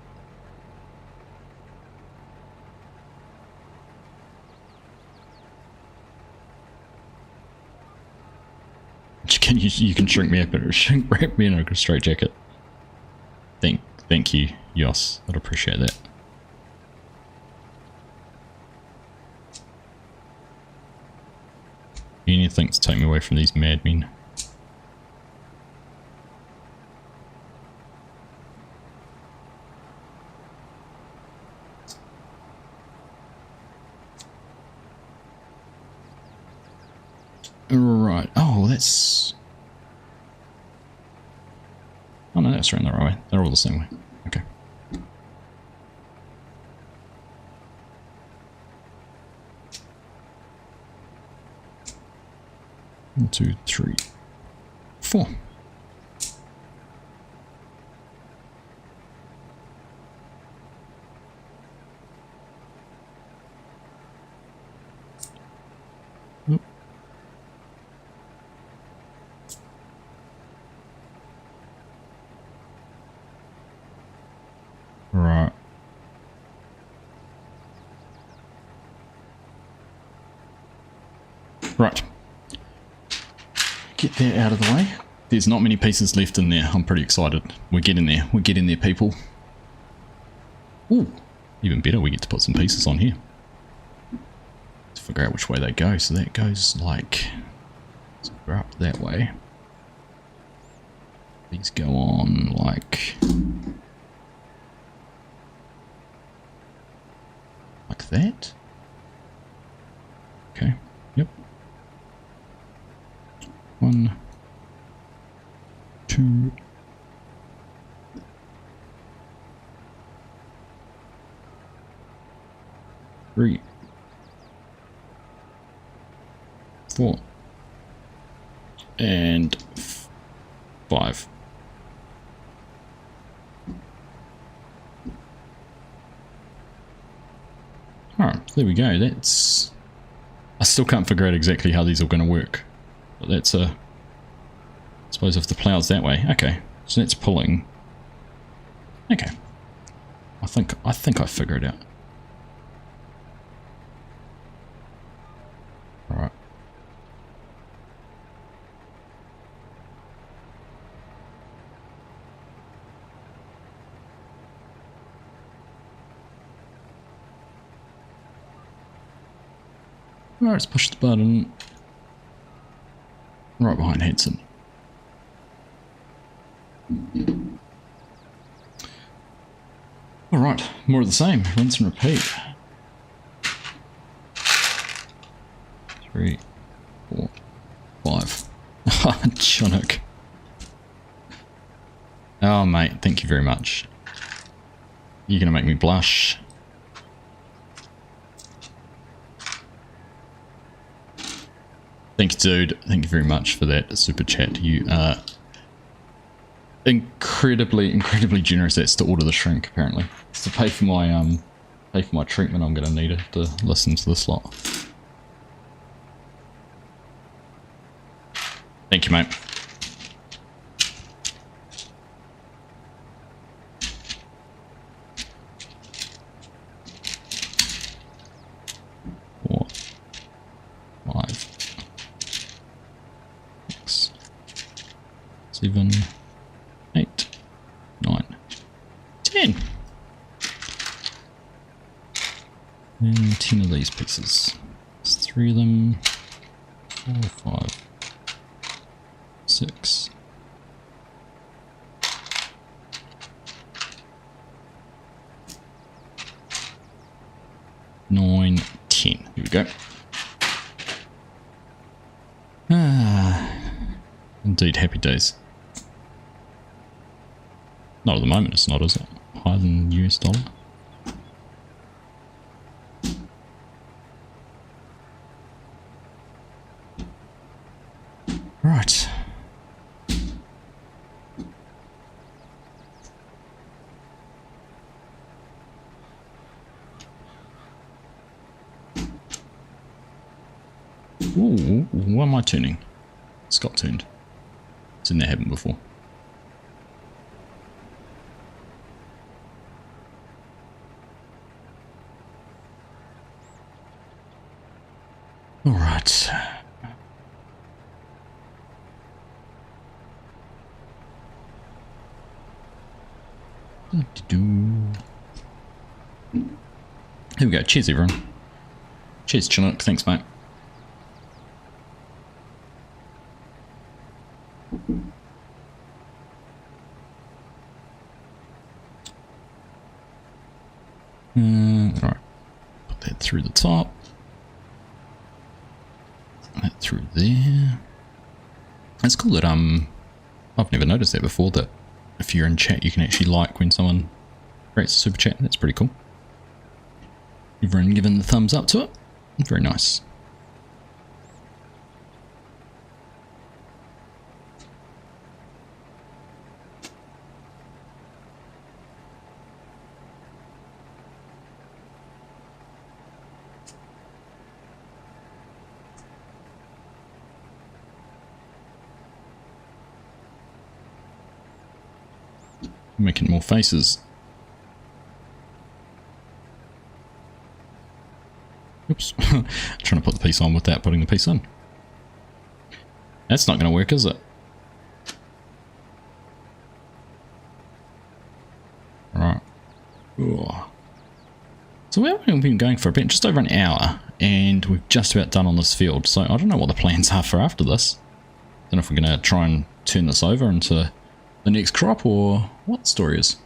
You can shrink wrap me in a straight jacket. Thank you, Yos. I'd appreciate that. Anything to take me away from these madmen. Right. Oh, that's... Oh no, that's around the right way. They're all the same way. Okay. One, two, three, four. Oop. Right. Right. Get that out of the way. There's not many pieces left in there. I'm pretty excited. We're getting there. We're getting there, people. Ooh. Even better, we get to put some pieces on here. To figure out which way they go. So that goes like... So we're up that way. These go on like... Like that? Okay. Yep. 1, 2, 3, 4, and 5. Alright, there we go. That's... I still can't figure out exactly how these are going to work. But that's a... I suppose if the plough's that way. Okay, so that's pulling. Okay. I think I figured it out. Alright. Alright, let's push the button. Right behind Hanson. Alright, more of the same. Rinse and repeat. 3, 4, 5. Chinook. Oh mate, thank you very much. You're gonna make me blush. Thank you, dude. Thank you very much for that super chat. You are incredibly generous. That's to order the shrink, apparently. It's to pay for my treatment. I'm gonna need it to listen to this lot. Thank you, mate. Four, 5, 6, 7, 8, 9, 10. And 10 of these pieces. There's 3 of them. 4, 5, 6. 9, 10. Here we go. Indeed, happy days. Not at the moment, it's not, is it? Higher than US dollar. Right. Ooh, what am I tuning? Scott tuned. It's in there, happened before. All right. Here we go. Cheers, everyone. Cheers, Chinook. Thanks, mate. Alright. Put that through the top. That through there. It's cool that I've never noticed that before, that if you're in chat you can actually like when someone creates a super chat. That's pretty cool. Everyone giving the thumbs up to it. Very nice. Making more faces. Oops. Trying to put the piece on without putting the piece on. That's not going to work, is it? Right. Ooh. So we've been going for a bit, just over an hour, and we've just about done on this field. So I don't know what the plans are for after this. Don't know if we're going to try and turn this over into the next crop, or what the story is.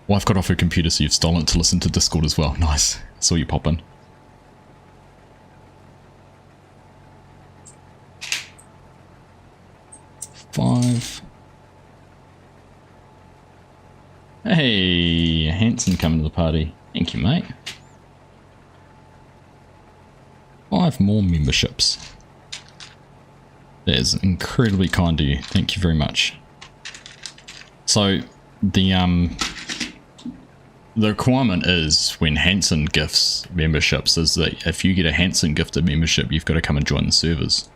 Wife got off her computer, so you've stolen it to listen to Discord as well. Nice. Saw you pop in. Five. Hey, Hanson coming to the party. Thank you, mate. 5 more memberships. That is incredibly kind of you. Thank you very much. So the requirement is, when Hanson gifts memberships, is that if you get a Hanson gifted membership, you've got to come and join the servers.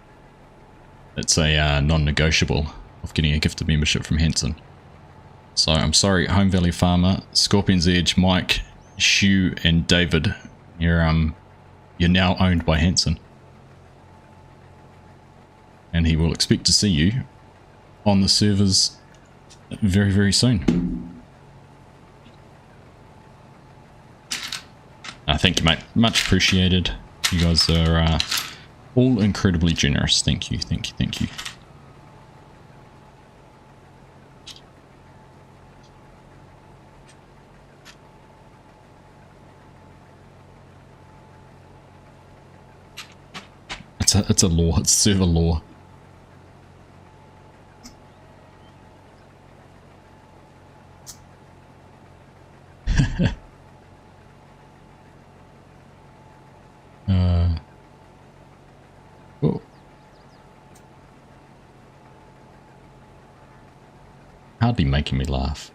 It's a non-negotiable of getting a gifted membership from Hanson. So I'm sorry, Home Valley Farmer, Scorpion's Edge, Mike, Shu, and David. You're now owned by Hanson. And he will expect to see you on the servers very, very soon. Thank you, mate. Much appreciated. You guys are all incredibly generous. Thank you, thank you, thank you. It's a law. It's server law. Oh. Hardly making me laugh.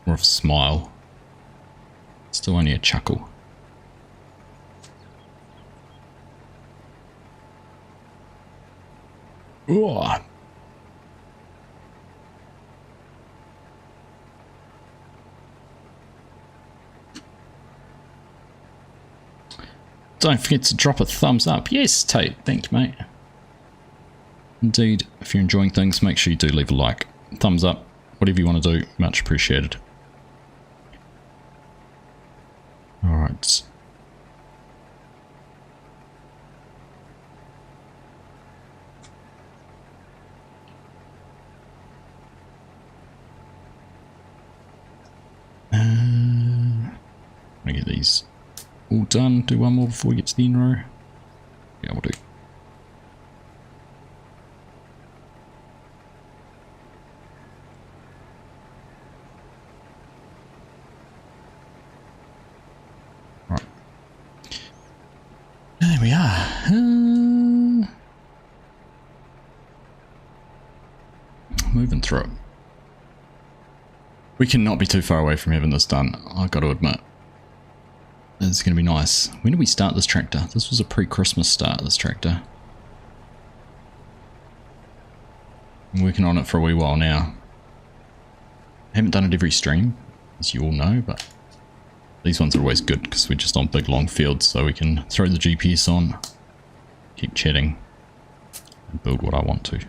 More of a smile. Still only a chuckle. Ooh. Don't forget to drop a thumbs up. Yes, Tate. Thank you, mate. Indeed, if you're enjoying things, make sure you do leave a like. Thumbs up. Whatever you want to do, much appreciated. Alright. I'm gonna get these all done. Do one more before we get to the end row. Yeah, we'll do. Right. There we are. Moving through it. We cannot be too far away from having this done, I've got to admit. It's going to be nice. When did we start this tractor? This was a pre-Christmas start, this tractor. I'm working on it for a wee while now. I haven't done it every stream, as you all know, but these ones are always good because we're just on big long fields, so we can throw the GPS on, keep chatting, and build what I want to.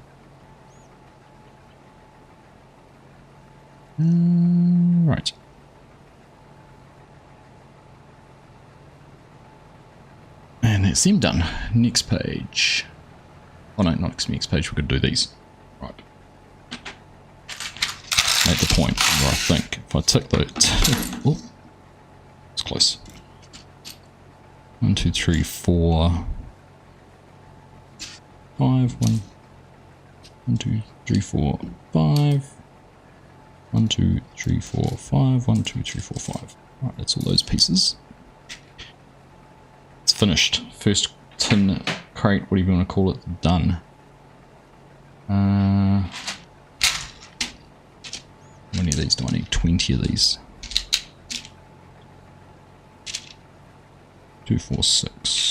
Right. And that's them done. Next page. Oh no, not next page, we're going to do these. Right. at the point where I think if I tick those, oh, it's close. 1, 2, 3, 4, 5, 1, 2, 3, 4, 5, 1, 2, 3, 4, 5, 1, 2, 3, 4, 5. Right, that's all those pieces. It's finished. First tin crate, whatever you want to call it, done. How many of these do I need? 20 of these. 2, 4, 6.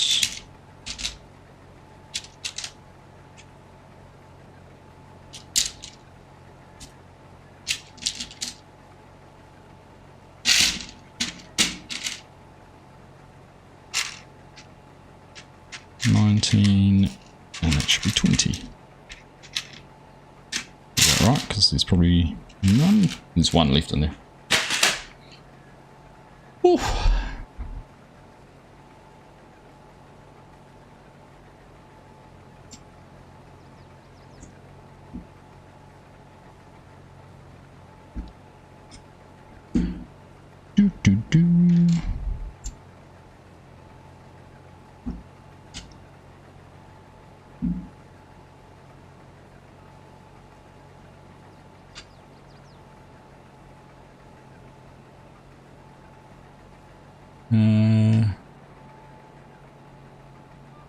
$19, and that should be 20. Is that right? Because there's probably none. There's one left in there. Ooh. Do do do.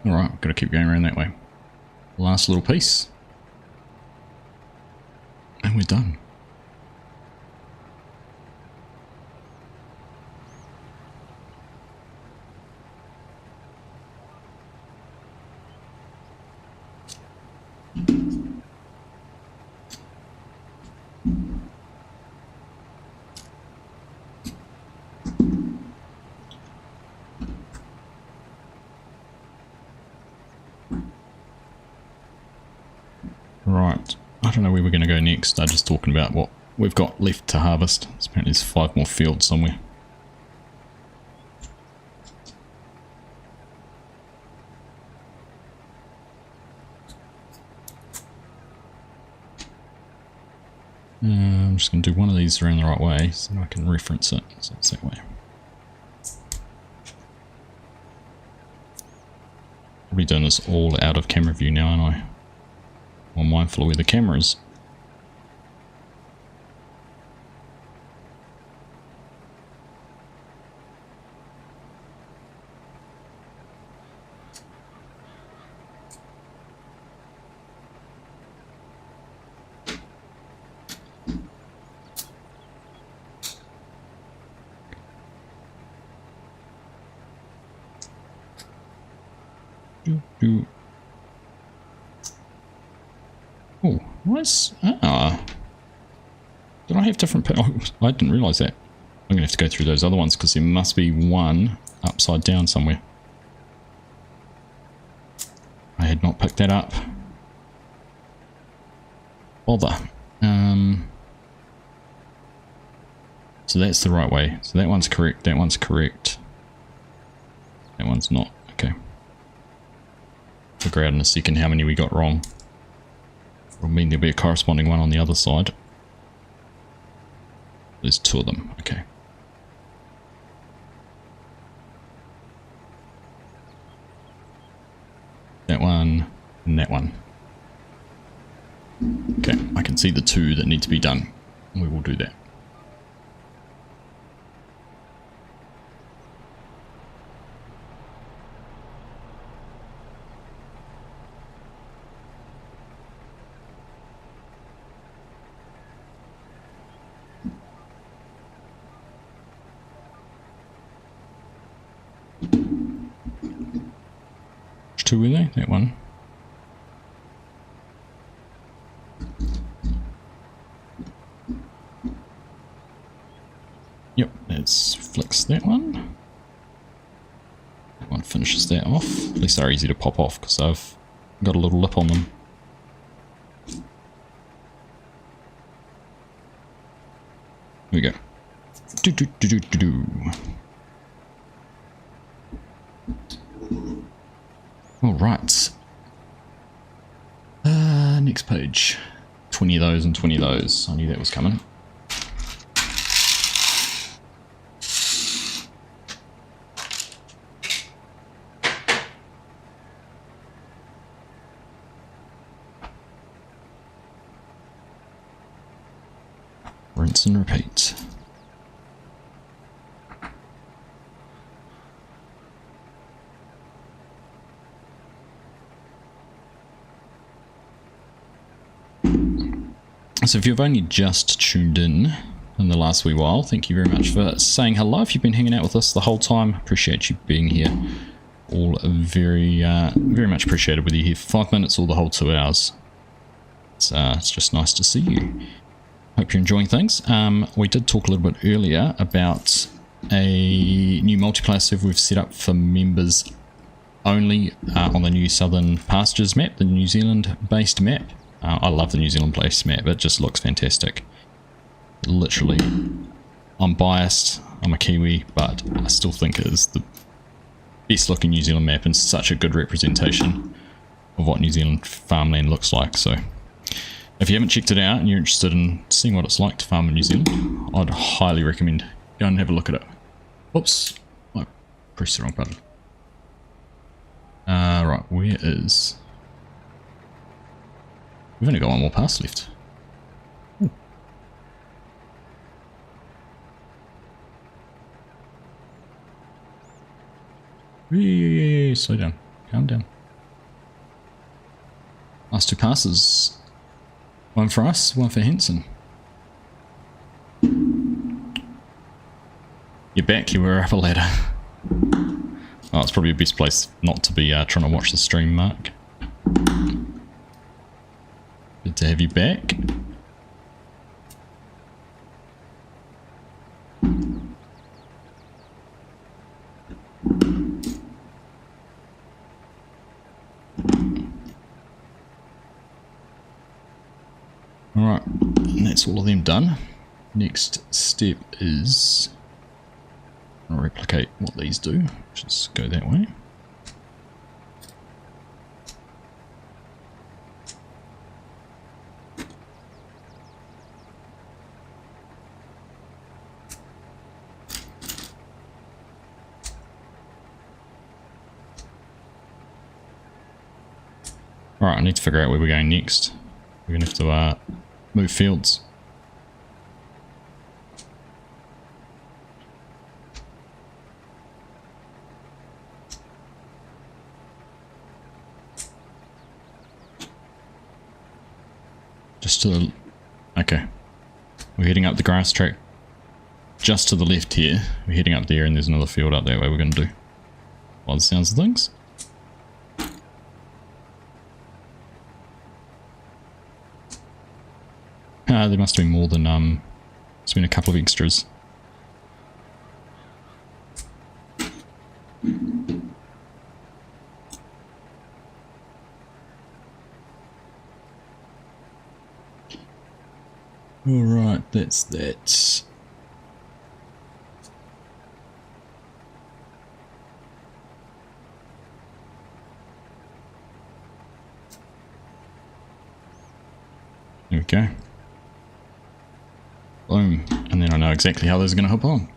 Alright, I've got to keep going around that way. Last little piece. And we're done. Right, I don't know where we're going to go next. I'm just talking about what we've got left to harvest. Apparently there's 5 more fields somewhere. I'm just going to do one of these around the right way so I can reference it. So it's that way. Probably doing this all out of camera view now, aren't I? I'm mindful of where the camera is. Oh, what's... Ah. Did I have different... Oh, I didn't realise that. I'm going to have to go through those other ones because there must be one upside down somewhere. I had not picked that up. Bother. So that's the right way. So that one's correct, that one's correct. That one's not. Okay. Figure out in a second how many we got wrong. It'll mean there'll be a corresponding one on the other side. There's 2 of them. Okay. That one and that one. Okay, I can see the 2 that need to be done. We will do that. Which 2 were they? That one. Yep, let's flex that one. That one finishes that off. At least they're easy to pop off because I've got a little lip on them. Here we go. Do do do do do do. All right. Next page. 20 of those and 20 of those. I knew that was coming. Rinse and repeat. So if you've only just tuned in the last wee while, thank you very much for saying hello. If you've been hanging out with us the whole time, appreciate you being here. All very much appreciated whether you're here for 5 minutes or the whole 2 hours. It's just nice to see you. Hope you're enjoying things. We did talk a little bit earlier about a new multiplayer server we've set up for members only on the new Southern Pastures map, the New Zealand based map. I love the New Zealand based map, it just looks fantastic. Literally, I'm biased, I'm a Kiwi, but I still think it is the best looking New Zealand map and such a good representation of what New Zealand farmland looks like. So if you haven't checked it out and you're interested in seeing what it's like to farm in New Zealand, I'd highly recommend go and have a look at it. Whoops, I pressed the wrong button. Right, where is... We've only got one more pass left. Ooh. Slow down. Calm down. Last 2 passes. One for us, one for Henson. You're back, you were up a ladder. Oh, it's probably the best place not to be trying to watch the stream, Mark. Good to have you back. Alright, and that's all of them done. Next step is I'll replicate what these do. Just go that way. Alright, I need to figure out where we're going next. We're going to have to move fields. Just to the... Okay. We're heading up the grass track just to the left here. We're heading up there and there's another field up that way we're going to do. By the sounds of things. There must have been more than, there's been a couple of extras. Alright, that's that. There we go. Boom. And then I know exactly how those are going to hop on.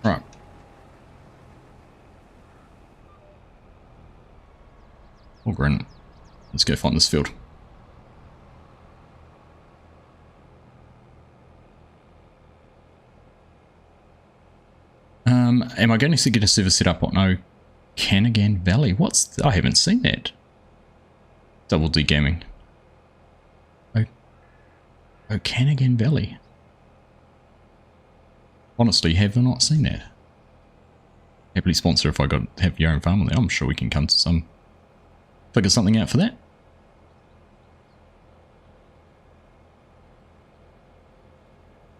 Right. Oh, grin. Let's go find this field. Am I going to get a server set up on Okanagan Valley? I haven't seen that. Double D Gaming. Okanagan Valley. Honestly, have I not seen that? Happily sponsor if I have your own farm on there. I'm sure we can come to figure something out for that.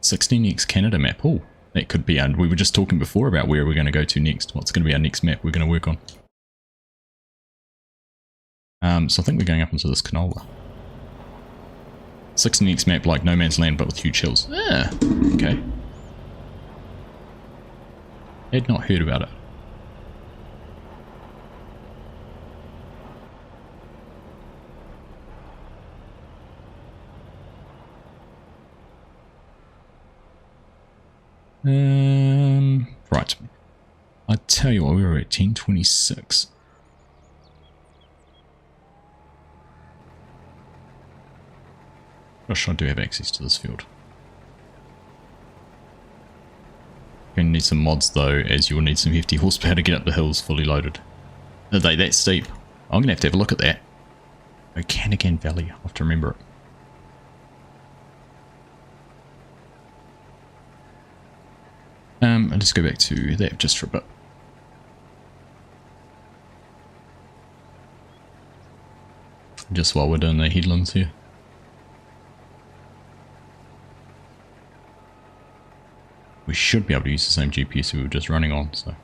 (16x) Canada map. Oh, that could be. We were just talking before about where we're going to go to next. What's going to be our next map we're going to work on. So I think we're going up into this canola. 16x map like No Man's Land but with huge hills. Ah, okay. Had not heard about it. Right. I tell you what, we were at 1026. Gosh, I do have access to this field. Going to need some mods though, as you will need some hefty horsepower to get up the hills fully loaded. Are they that steep? I'm going to have a look at that. Okanagan Valley, I'll have to remember it. I'll just go back to that just for a bit. Just while we're doing the headlands here. We should be able to use the same GPS we were just running on, so.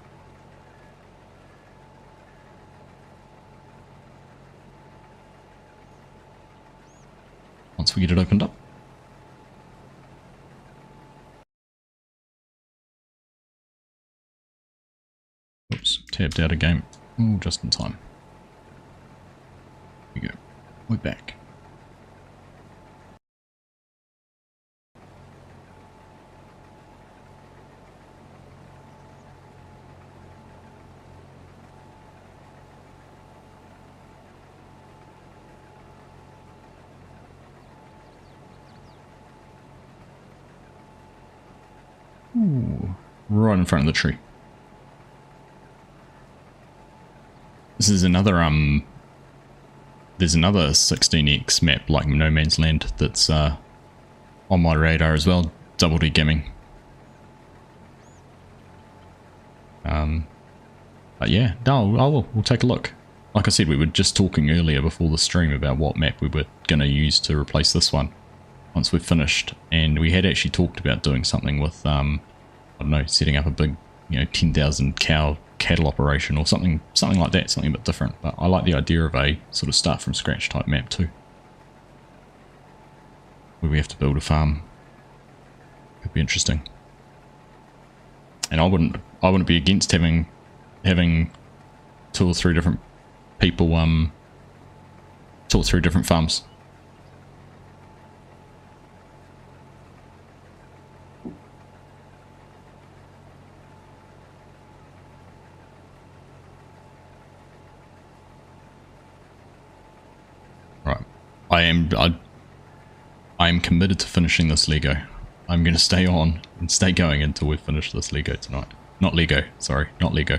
Once we get it opened up. Oops, tabbed out of game. Oh, just in time. Here we go. We're back. Ooh, right in front of the tree. This is another there's another 16x map like No Man's Land that's on my radar as well. Double D Gaming. But yeah, no, we'll take a look. Like I said, we were just talking earlier before the stream about what map we were going to use to replace this one once we've finished, and we had actually talked about doing something with I don't know, setting up a big, 10,000 cow cattle operation or something like that, something a bit different. But I like the idea of a sort of start from scratch type map too, where we have to build a farm. Could be interesting. And I wouldn't be against having 2 or 3 different people 2 or 3 different farms. Right, I am committed to finishing this Lego. I'm going to stay on and stay going until we finish this Lego tonight. Not Lego, sorry, not Lego.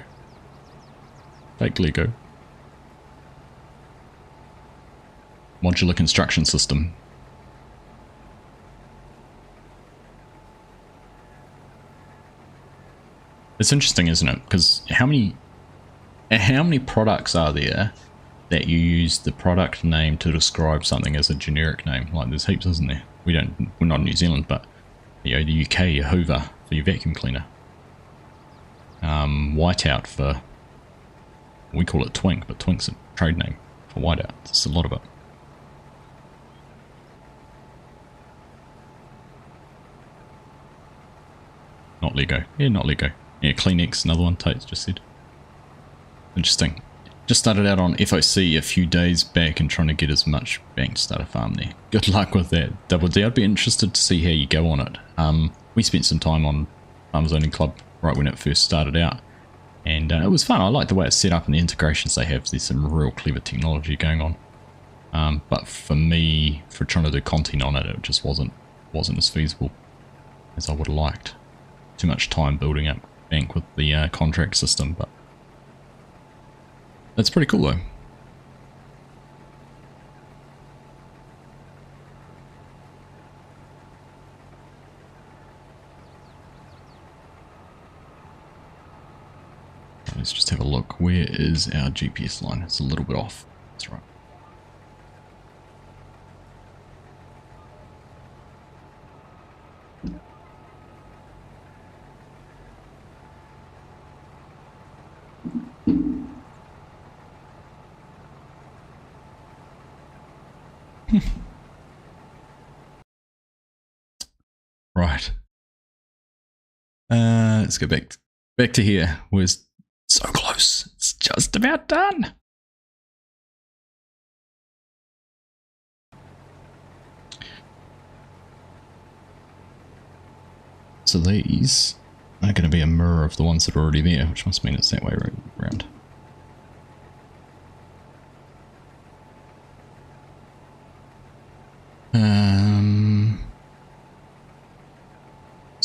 Fake Lego. Modular construction system. It's interesting, isn't it? Because how many products are there that you use the product name to describe something as a generic name? Like, there's heaps, isn't there? We're not in New Zealand, but the UK, your Hoover for your vacuum cleaner. Whiteout for, we call it Twink, but Twink's a trade name for whiteout. There's a lot of it. Not Lego. Yeah, not Lego. Yeah, Kleenex, another one, Tate's just said. Interesting. Just started out on FOC a few days back and trying to get as much bank to start a farm there. Good luck with that, Double D. I'd be interested to see how you go on it. We spent some time on Farmers Owning Club right when it first started out, and it was fun. I like the way it's set up and the integrations they have. There's some real clever technology going on. But for me, for trying to do content on it, it just wasn't as feasible as I would have liked. Too much time building up bank with the contract system, but that's pretty cool though. Let's just have a look. Where is our GPS line? It's a little bit off. That's right. Right. Let's go back to here. We're so close. It's just about done. So these are going to be a mirror of the ones that are already there, which must mean it's that way around.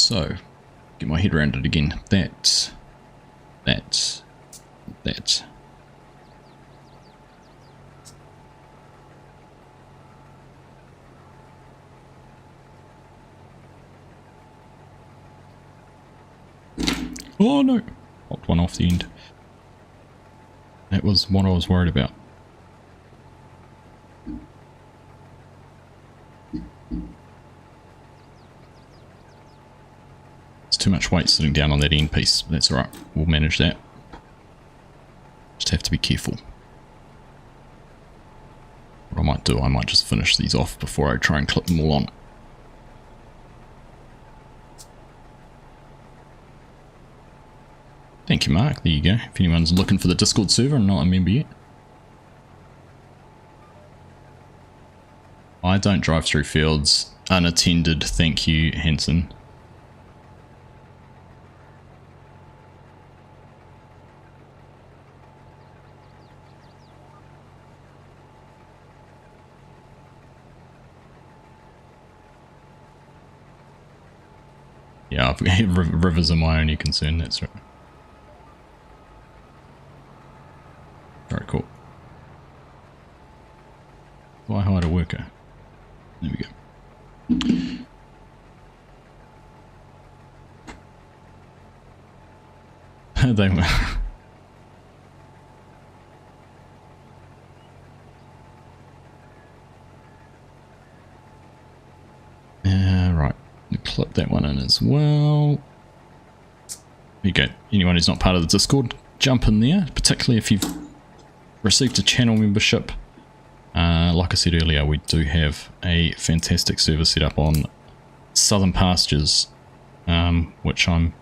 So, get my head around it again. That. Oh no! Popped one off the end. That was what I was worried about. It's too much weight sitting down on that end piece. That's alright. We'll manage that. Just have to be careful. What I might do, I might just finish these off before I try and clip them all on. Thank you, Mark. There you go. If anyone's looking for the Discord server and not a member yet. I don't drive through fields unattended, thank you, Hanson. Yeah, rivers are my only concern, that's right. Alright, cool. Why hire a worker? There we go. They were. Right. Clip that one in as well. There you go. Anyone who's not part of the Discord, jump in there, particularly if you've received a channel membership. Like I said earlier, we do have a fantastic server set up on Southern Pastures, which I'm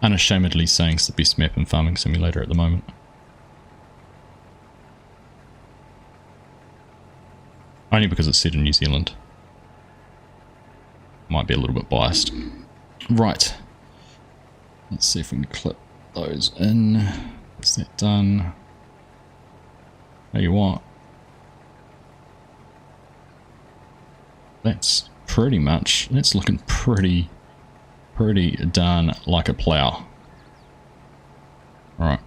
unashamedly saying is the best map in Farming Simulator at the moment. Only because it's set in New Zealand. Might be a little bit biased. Right. Let's see if we can clip those in. Is that done? Tell you what. That's pretty much, that's looking pretty done like a plough. Right.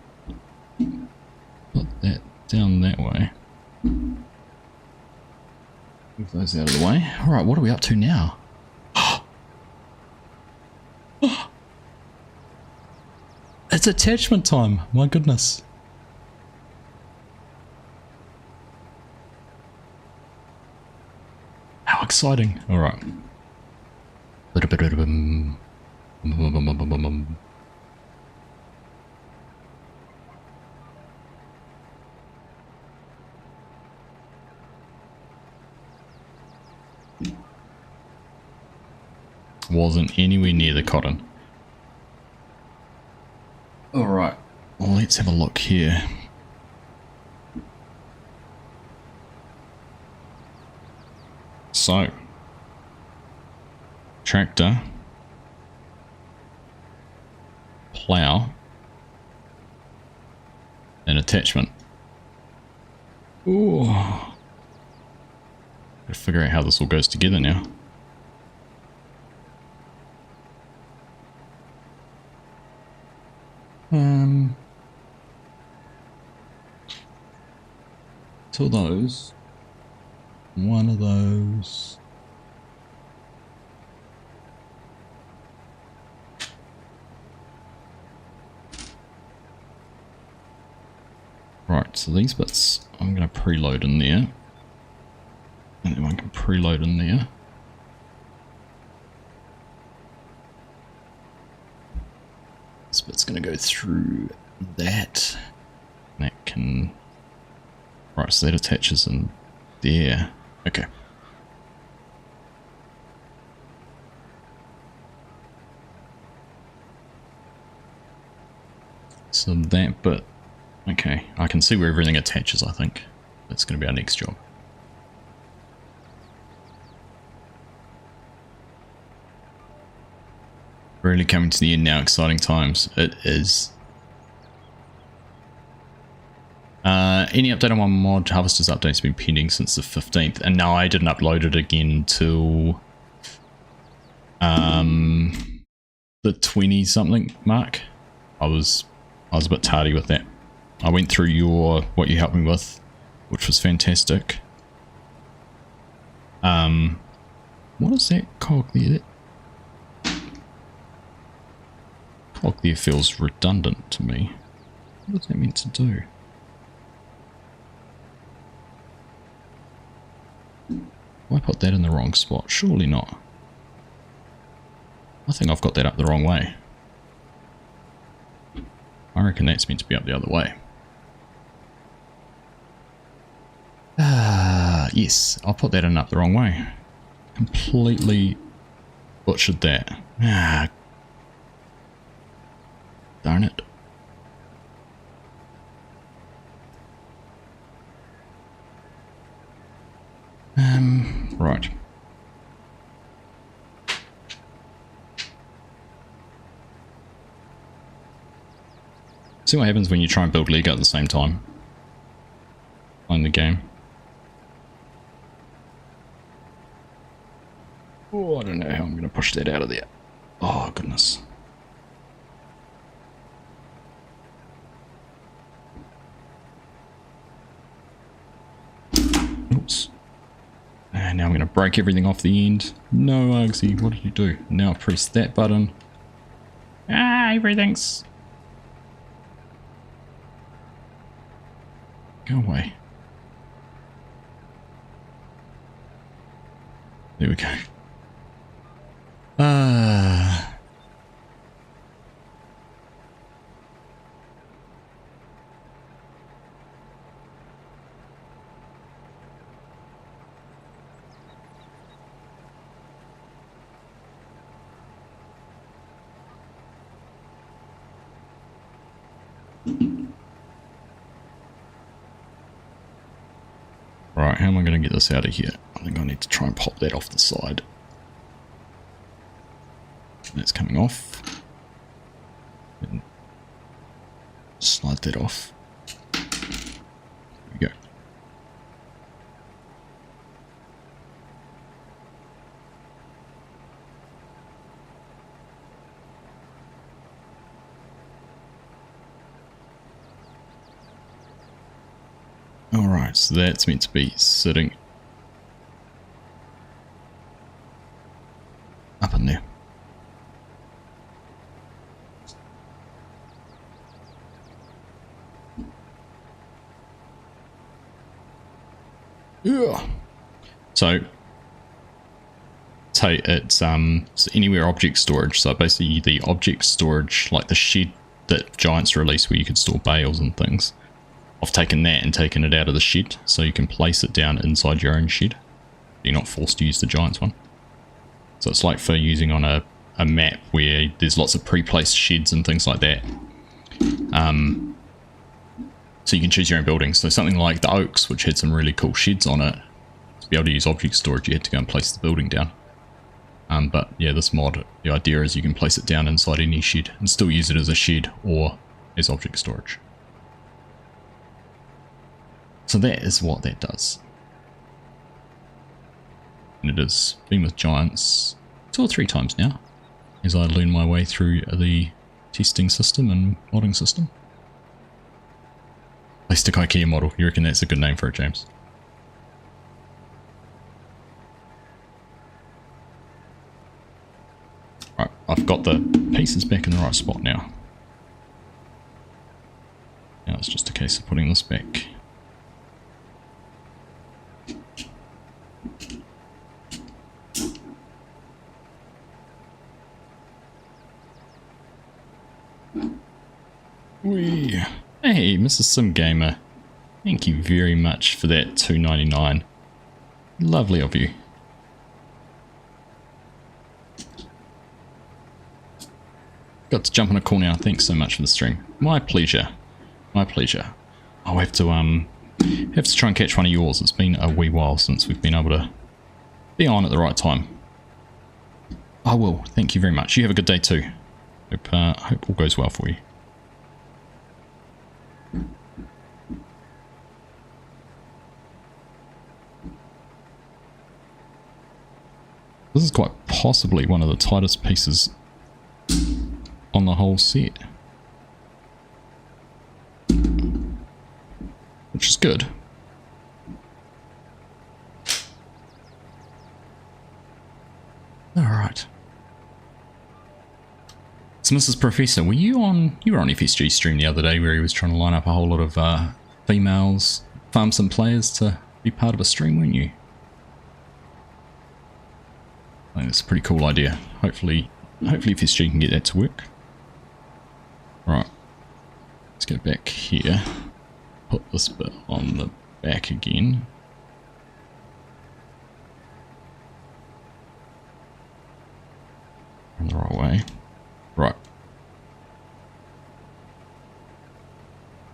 Put that down that way. Move those out of the way. Alright, what are we up to now? It's attachment time, my goodness. How exciting. Alright. Wasn't anywhere near the cotton. Alright, well, let's have a look here. So, tractor, plough, and attachment. Ooh. Gotta figure out how this all goes together now. Two of those. One of those. Right, so these bits I'm going to preload in there. And then I can preload in there. This bit's going to go through that. That can... Right, so that attaches in there. Okay. So that bit... Okay, I can see where everything attaches, I think. That's going to be our next job. Really coming to the end now, exciting times. It is. Any update on my mod? Harvester's update's been pending since the 15th, and now I didn't upload it again till The 20 something mark. I was a bit tardy with that. I went through what you helped me with, which was fantastic. What is that cog there? That cog there feels redundant to me. What is that meant to do? Why put that in the wrong spot? Surely not. I think I've got that up the wrong way. I reckon that's meant to be up the other way. Yes, I'll put that in up the wrong way. Completely butchered that. Darn it. Right. See what happens when you try and build Lego at the same time. In the game. Oh, I don't know how I'm going to push that out of there. Oh, goodness. Oops. And now I'm going to break everything off the end. No, Argsy, what did you do? Now I press that button. Everything's... Go away. There we go. Right, how am I going to get this out of here? I think I need to try and pop that off the side. That's coming off. And slide that off. There we go. Alright, so that's meant to be sitting up in there. Yeah. So it's anywhere object storage. So basically the object storage, like the shed that Giants release where you could store bales and things. I've taken that and taken it out of the shed, so you can place it down inside your own shed. You're not forced to use the Giants one. So it's like for using on a map where there's lots of pre-placed sheds and things like that. So you can choose your own buildings. So something like the Oaks, which had some really cool sheds on it, to be able to use object storage, you had to go and place the building down. But yeah, this mod, the idea is you can place it down inside any shed and still use it as a shed or as object storage. So that is what that does. And it has been with Giants 2 or 3 times now, as I learn my way through the testing system and modding system. Plastic IKEA model, you reckon that's a good name for it, James? Right, I've got the pieces back in the right spot now. Now it's just a case of putting this back. Whee. Hey, Mrs. Sim Gamer. Thank you very much for that $2.99. Lovely of you. Got to jump on a call now. Thanks so much for the stream. My pleasure. My pleasure. I'll have to try and catch one of yours. It's been a wee while since we've been able to be on at the right time. I will. Thank you very much. You have a good day too. Hope all goes well for you. This is quite possibly one of the tightest pieces on the whole set. Which is good. Alright. So Mrs. Professor, were you on FSG stream the other day where he was trying to line up a whole lot of females, farm some players to be part of a stream, weren't you? I think that's a pretty cool idea. Hopefully FSG can get that to work. Right. Let's go back here. Put this bit on the back again. In the right way. Right.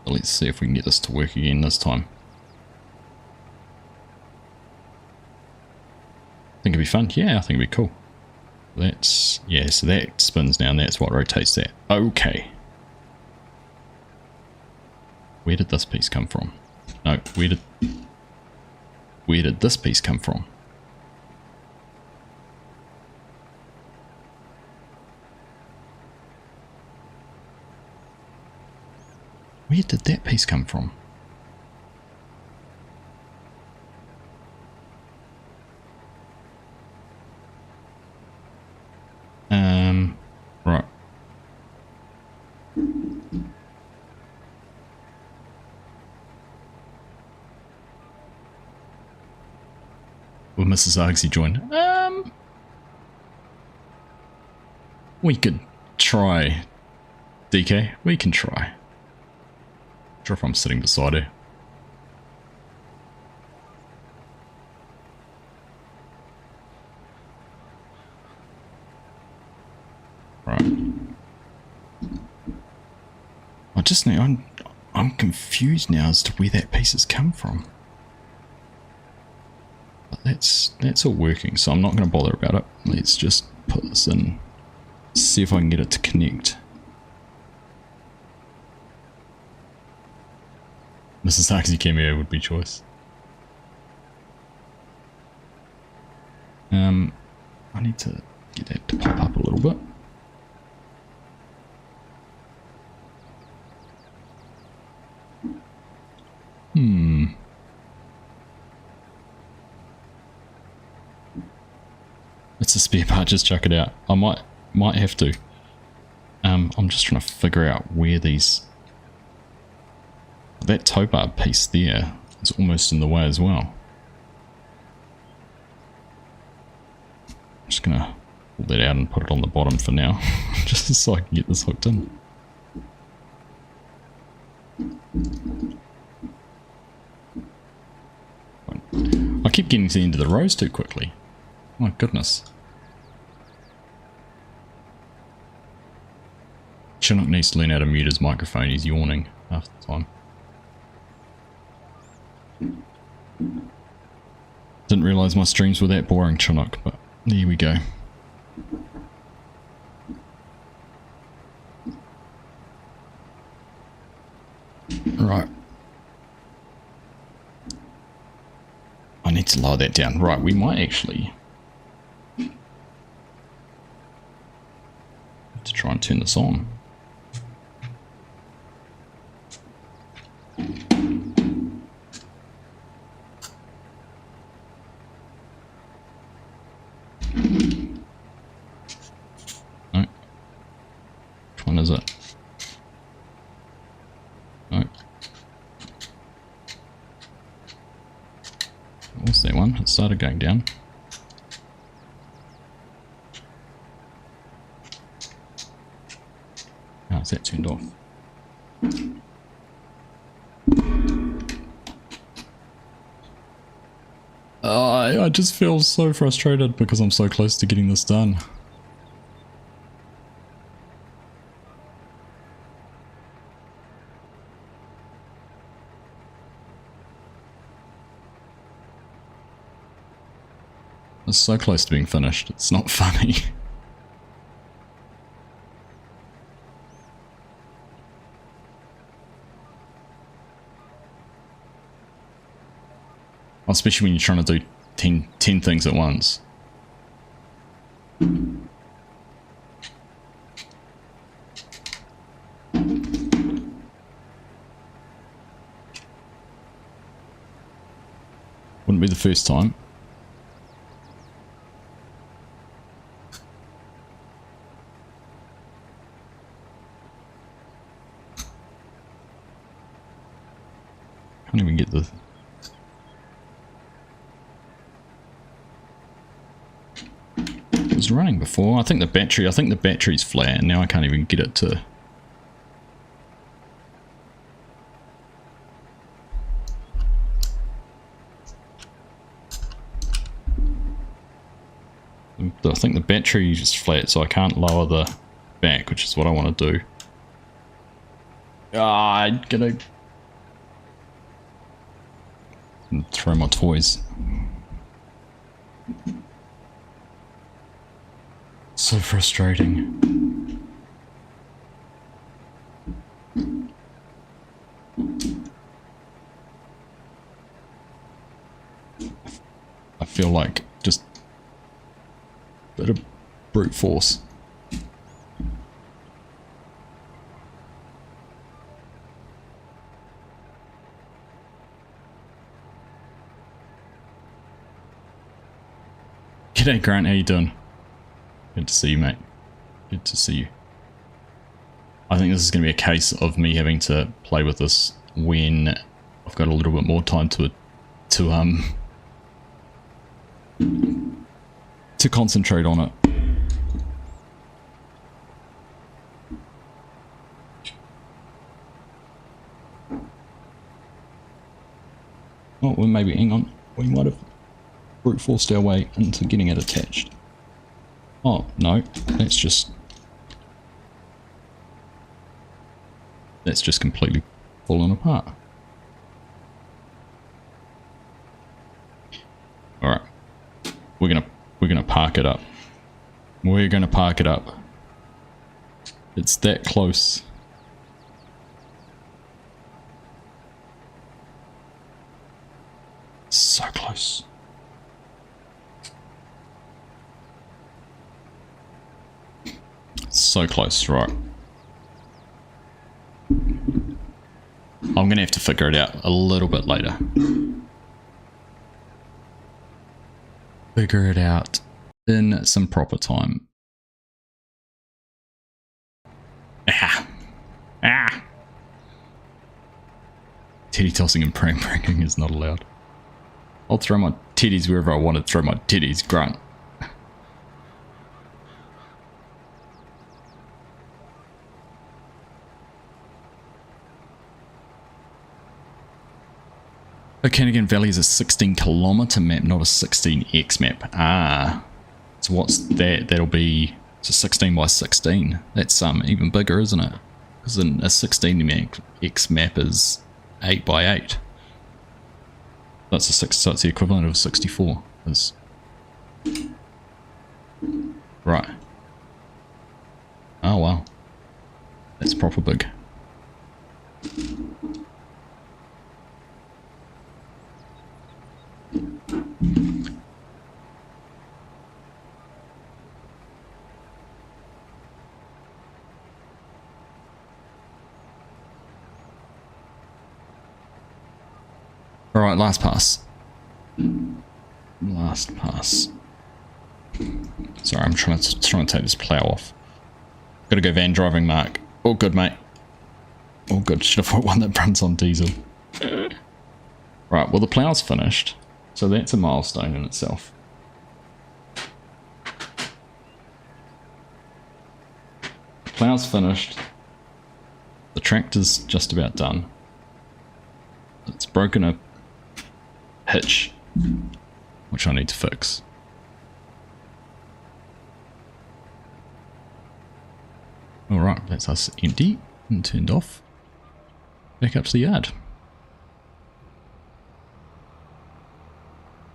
Let's see if we can get this to work again this time. Think it'd be fun? Yeah, I think it'd be cool. That's, yeah, so that spins now and that's what rotates that. Okay. Where did this piece come from? No, where did this piece come from? Where did that piece come from? Right. Will Mrs. Argsy join? We could try, DK. We can try. Not sure if I'm sitting beside her. Right. I just know I'm confused now as to where that piece has come from. But that's all working, so I'm not going to bother about it. Let's just put this in. See if I can get it to connect. Mrs. Argsy cameo would be choice. I need to get that to pop up a little bit. It's a spare part, just chuck it out. I might have to. I'm just trying to figure out where these... That tow bar piece there is almost in the way as well. I'm just gonna pull that out and put it on the bottom for now, just so I can get this hooked in. I keep getting to the end of the rows too quickly. My goodness. Chinook needs to learn how to mute his microphone. He's yawning half the time. Didn't realise my streams were that boring, Chinook, but there we go. Right. I need to lower that down. Right, we might actually have to try and turn this on. No. Which one is it? No. What's that one? It started going down. Oh, is that turned off? I just feel so frustrated because I'm so close to getting this done. It's so close to being finished, it's not funny. Especially when you're trying to do 10 things at once. Wouldn't be the first time. Can't even get the... It was running before. I think the battery's flat and now I can't even get it to... I think the battery is flat, so I can't lower the back, which is what I want to do. Ah, I'm gonna throw my toys. So frustrating. I feel like just a bit of brute force. G'day Grant, how you doing? Good to see you, mate. Good to see you. I think this is going to be a case of me having to play with this when I've got a little bit more time to concentrate on it. Oh, well, maybe, hang on. We might have brute forced our way into getting it attached. Oh, no. That's just completely fallen apart. Alright. We're gonna park it up. We're gonna park it up. It's that close. So close. So close, right. I'm gonna have to figure it out a little bit later. Figure it out in some proper time. Ah! Ah! Teddy tossing and pram bringing is not allowed. I'll throw my teddies wherever I want to throw my teddies, Grunt. Okanagan Valley is a 16-kilometer map, not a 16x map. Ah, so what's that? That'll be, it's a 16 by 16. That's even bigger, isn't it? Because a 16x map is 8 by 8. That's a so it's the equivalent of 64. Right. Oh wow, that's proper big. Alright, last pass. Last pass. Sorry, I'm trying to take this plough off. Gotta go van driving, Mark. All good, mate. All good. Should have bought one that runs on diesel. Right, well the plough's finished. So that's a milestone in itself. The plough's finished. The tractor's just about done. It's broken a hitch, which I need to fix. Alright, that's us empty and turned off. Back up to the yard.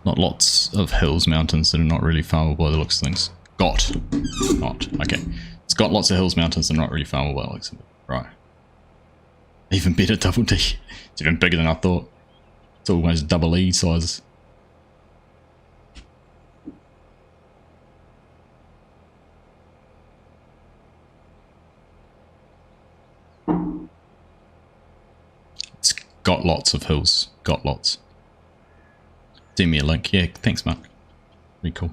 Not lots of hills, mountains that are not really farmable by the looks of things. Okay. It's got lots of hills, mountains that are not really farmable by the looks of it. Right. Even better, double D. It's even bigger than I thought. It's almost double E size. got lots of hills. Got lots. Send me a link. Yeah, thanks, Mark. Be cool.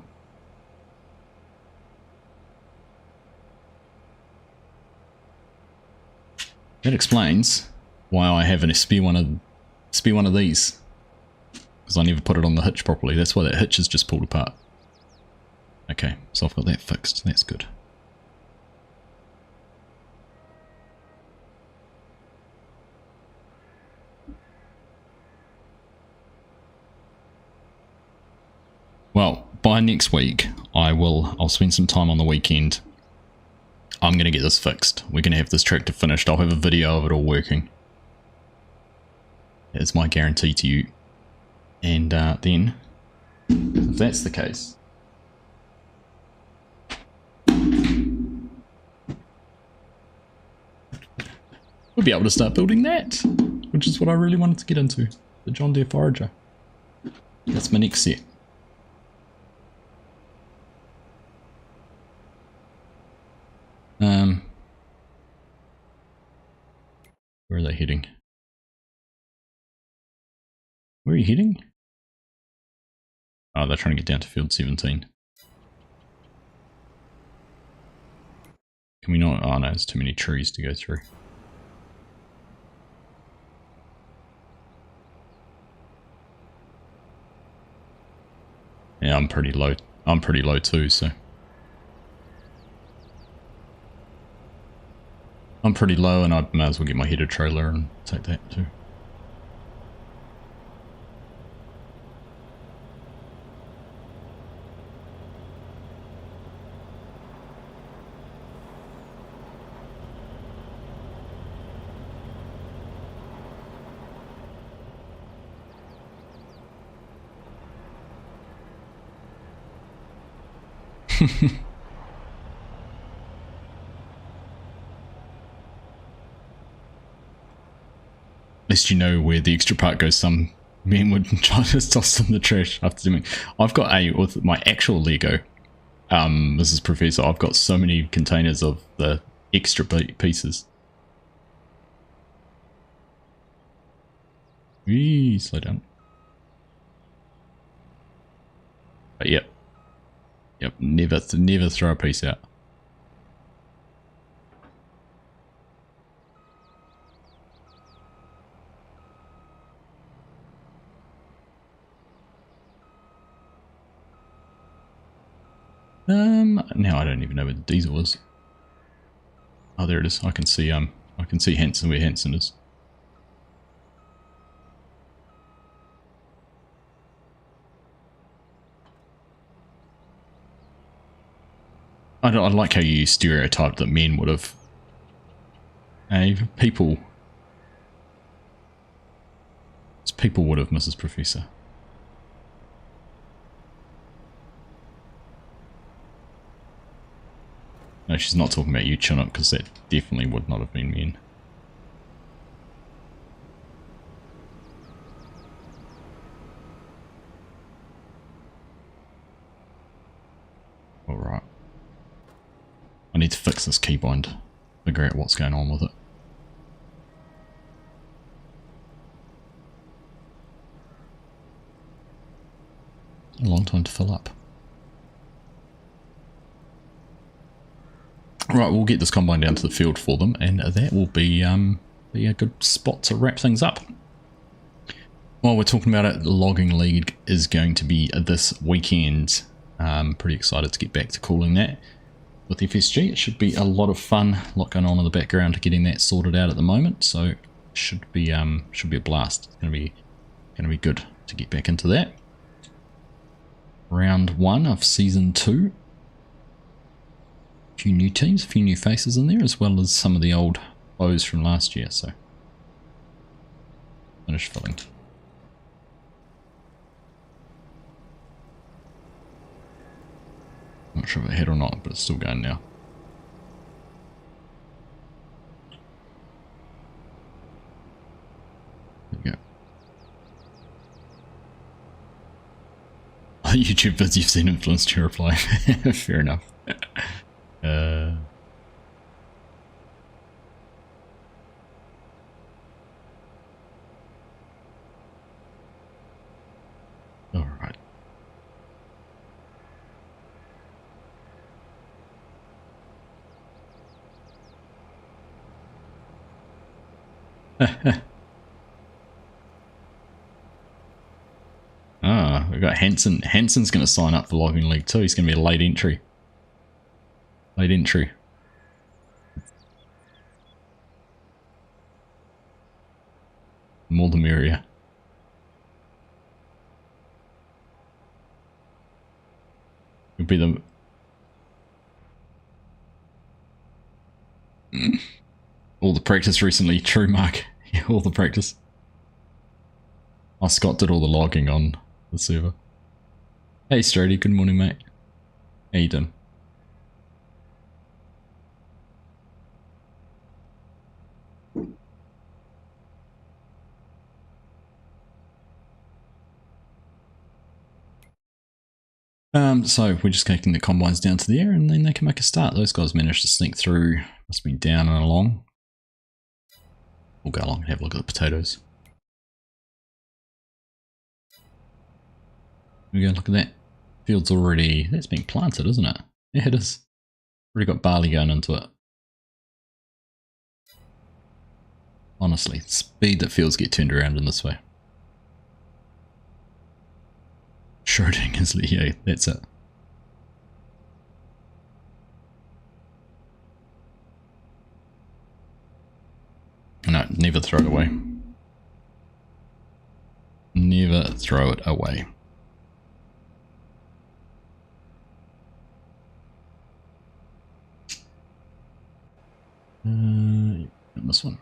That explains why I have a spare one of these. Because I never put it on the hitch properly. That's why that hitch is just pulled apart. Okay, so I've got that fixed. That's good. Well, by next week, I'll spend some time on the weekend. I'm going to get this fixed. We're going to have this tractor finished. I'll have a video of it all working. That's my guarantee to you. And then, if that's the case, we'll be able to start building that, which is what I really wanted to get into. The John Deere Forager. That's my next set. Where are they heading? Where are you heading? Oh, they're trying to get down to field 17. Can we not? Oh no, there's too many trees to go through. Yeah, I'm pretty low. I'm pretty low too, so. I'm pretty low and I might as well get my header trailer and take that too. At least you know where the extra part goes. Some men would try to toss in the trash after doing. I've got with my actual Lego, Mrs. Professor, I've got so many containers of the extra pieces. Wee, slow down. But yep, never throw a piece out. Now I don't even know where the diesel is. Oh, there it is. I can see Hanson, where Hanson is. I like how you stereotyped that men would have. People would have, Mrs. Professor. No, she's not talking about you, Chinook, because that definitely would not have been men. Alright. I need to fix this keybind. Figure out what's going on with it. A long time to fill up. Right, we'll get this combine down to the field for them, and that will be a good spot to wrap things up. While we're talking about it, the logging league is going to be this weekend. Pretty excited to get back to calling that with FSG. It should be a lot of fun. A lot going on in the background to getting that sorted out at the moment, so it should be a blast. It's going to be good to get back into that. Round 1 of season 2. A few new teams, a few new faces in there, as well as some of the old foes from last year, so finish filling. Not sure if it hit or not, but it's still going now. There we go. YouTube vids you've seen influenced your reply. Fair enough. Ah, we've got Hanson. Hanson's going to sign up for Logging League too. He's going to be a late entry. Late entry. More the merrier. It'll be the... all the practice recently. True, Mark. Yeah, all the practice. Oh, Scott did all the logging on the server. Hey, Strady. Good morning, mate. How you doing? So we're just taking the combines down to the air and then they can make a start. Those guys managed to sneak through. Must be down and along. We'll go along and have a look at the potatoes. We go look at that. Field's already, that's being planted, isn't it? Yeah, it is. Already got barley going into it. Honestly, speed that fields get turned around in this way. Schrodinger's, yeah, that's it. No, never throw it away. Never throw it away. And this one.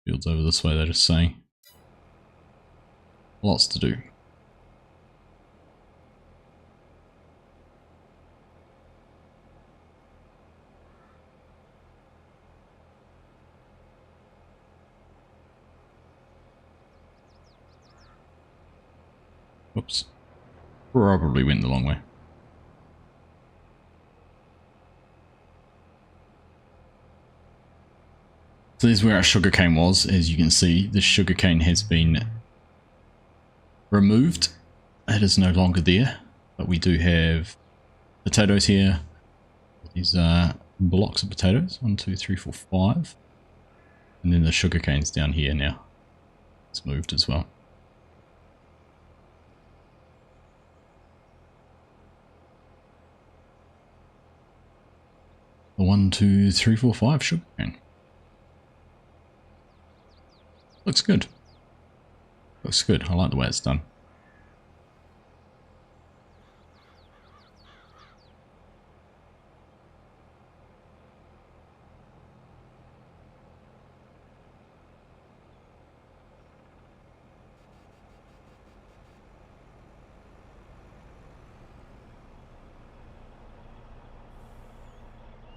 Fields over this way, they're just saying. Lots to do. Whoops. Probably went the long way. So this is where our sugarcane was. As you can see, the sugarcane has been removed. It is no longer there, but we do have potatoes here. These are blocks of potatoes. 1, 2, 3, 4, 5. And then the sugarcane's down here now. It's moved as well. The 1, 2, 3, 4, 5 sugarcane. Looks good. Looks good. I like the way it's done.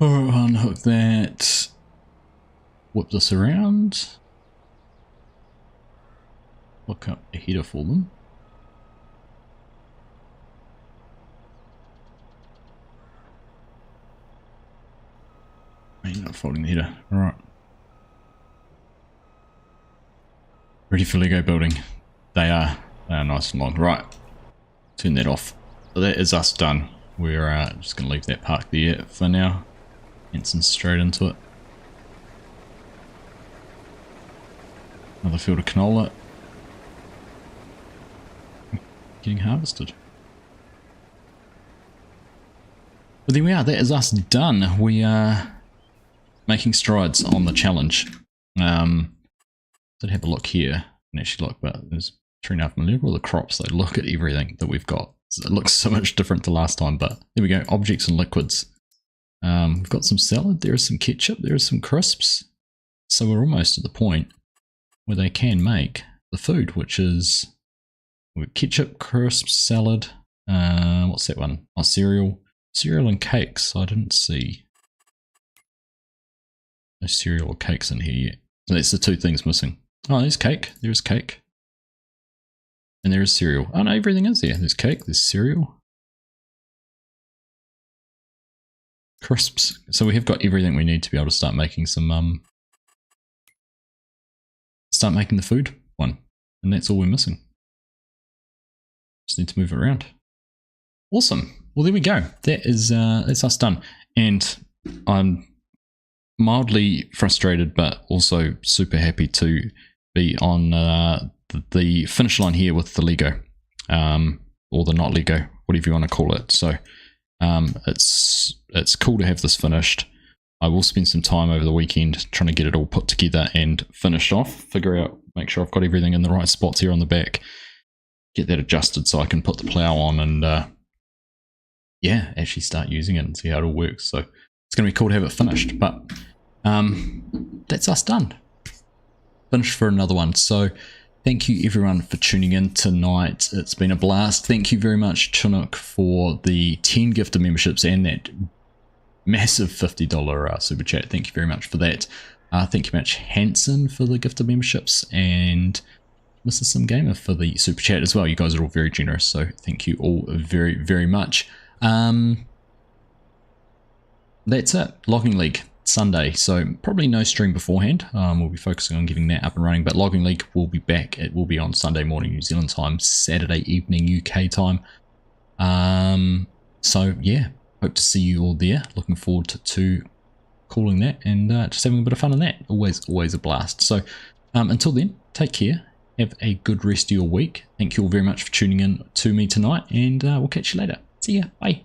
Oh, unhook that. Whip this around. Look up a header for them. You're not folding the header. Alright. Ready for Lego building. They are nice and long. Right. Turn that off. So that is us done. We're just going to leave that park there for now. Hanson straight into it. Another field of canola. Getting harvested. But there we are, that is us done. We are making strides on the challenge. Did have a look here and actually look, but there's 3.5 million. All the crops, they look at everything that we've got. It looks so much different to last time, but there we go, objects and liquids. We've got some salad, there is some ketchup, there is some crisps. So we're almost at the point where they can make the food, which is ketchup, crisps, salad, what's that one? Oh, cereal. Cereal and cakes, I didn't see. No cereal or cakes in here yet. So that's the two things missing. Oh, there's cake, there's cake. And there is cereal. Oh no, everything is there. There's cake, there's cereal. Crisps. So we have got everything we need to be able to start making some, start making the food one. And that's all we're missing. Just need to move it around. Awesome. well, there we go. That's us done. And I'm mildly frustrated, but also super happy to be on the finish line here with the Lego, or the not Lego, whatever you want to call it. So it's cool to have this finished. I will spend some time over the weekend trying to get it all put together and finished off, make sure I've got everything in the right spots here on the back, get that adjusted so I can put the plow on and actually start using it and see how it all works. So it's going to be cool to have it finished, but that's us done. Finished for another one. So thank you everyone for tuning in tonight. It's been a blast. Thank you very much, Chinook, for the 10 gifted memberships and that massive $50 super chat. Thank you very much for that. Thank you very much, Hanson, for the gifted memberships, and Mr. Sim Gamer for the super chat as well. You guys are all very generous, so thank you all very, very much. That's it. Logging League Sunday, so probably no stream beforehand. We'll be focusing on getting that up and running, but Logging League will be back. It will be on Sunday morning New Zealand time, Saturday evening UK time. So yeah, hope to see you all there. Looking forward to calling that and just having a bit of fun on that. Always a blast. So until then, take care. Have a good rest of your week. Thank you all very much for tuning in to me tonight, and we'll catch you later. See ya. Bye.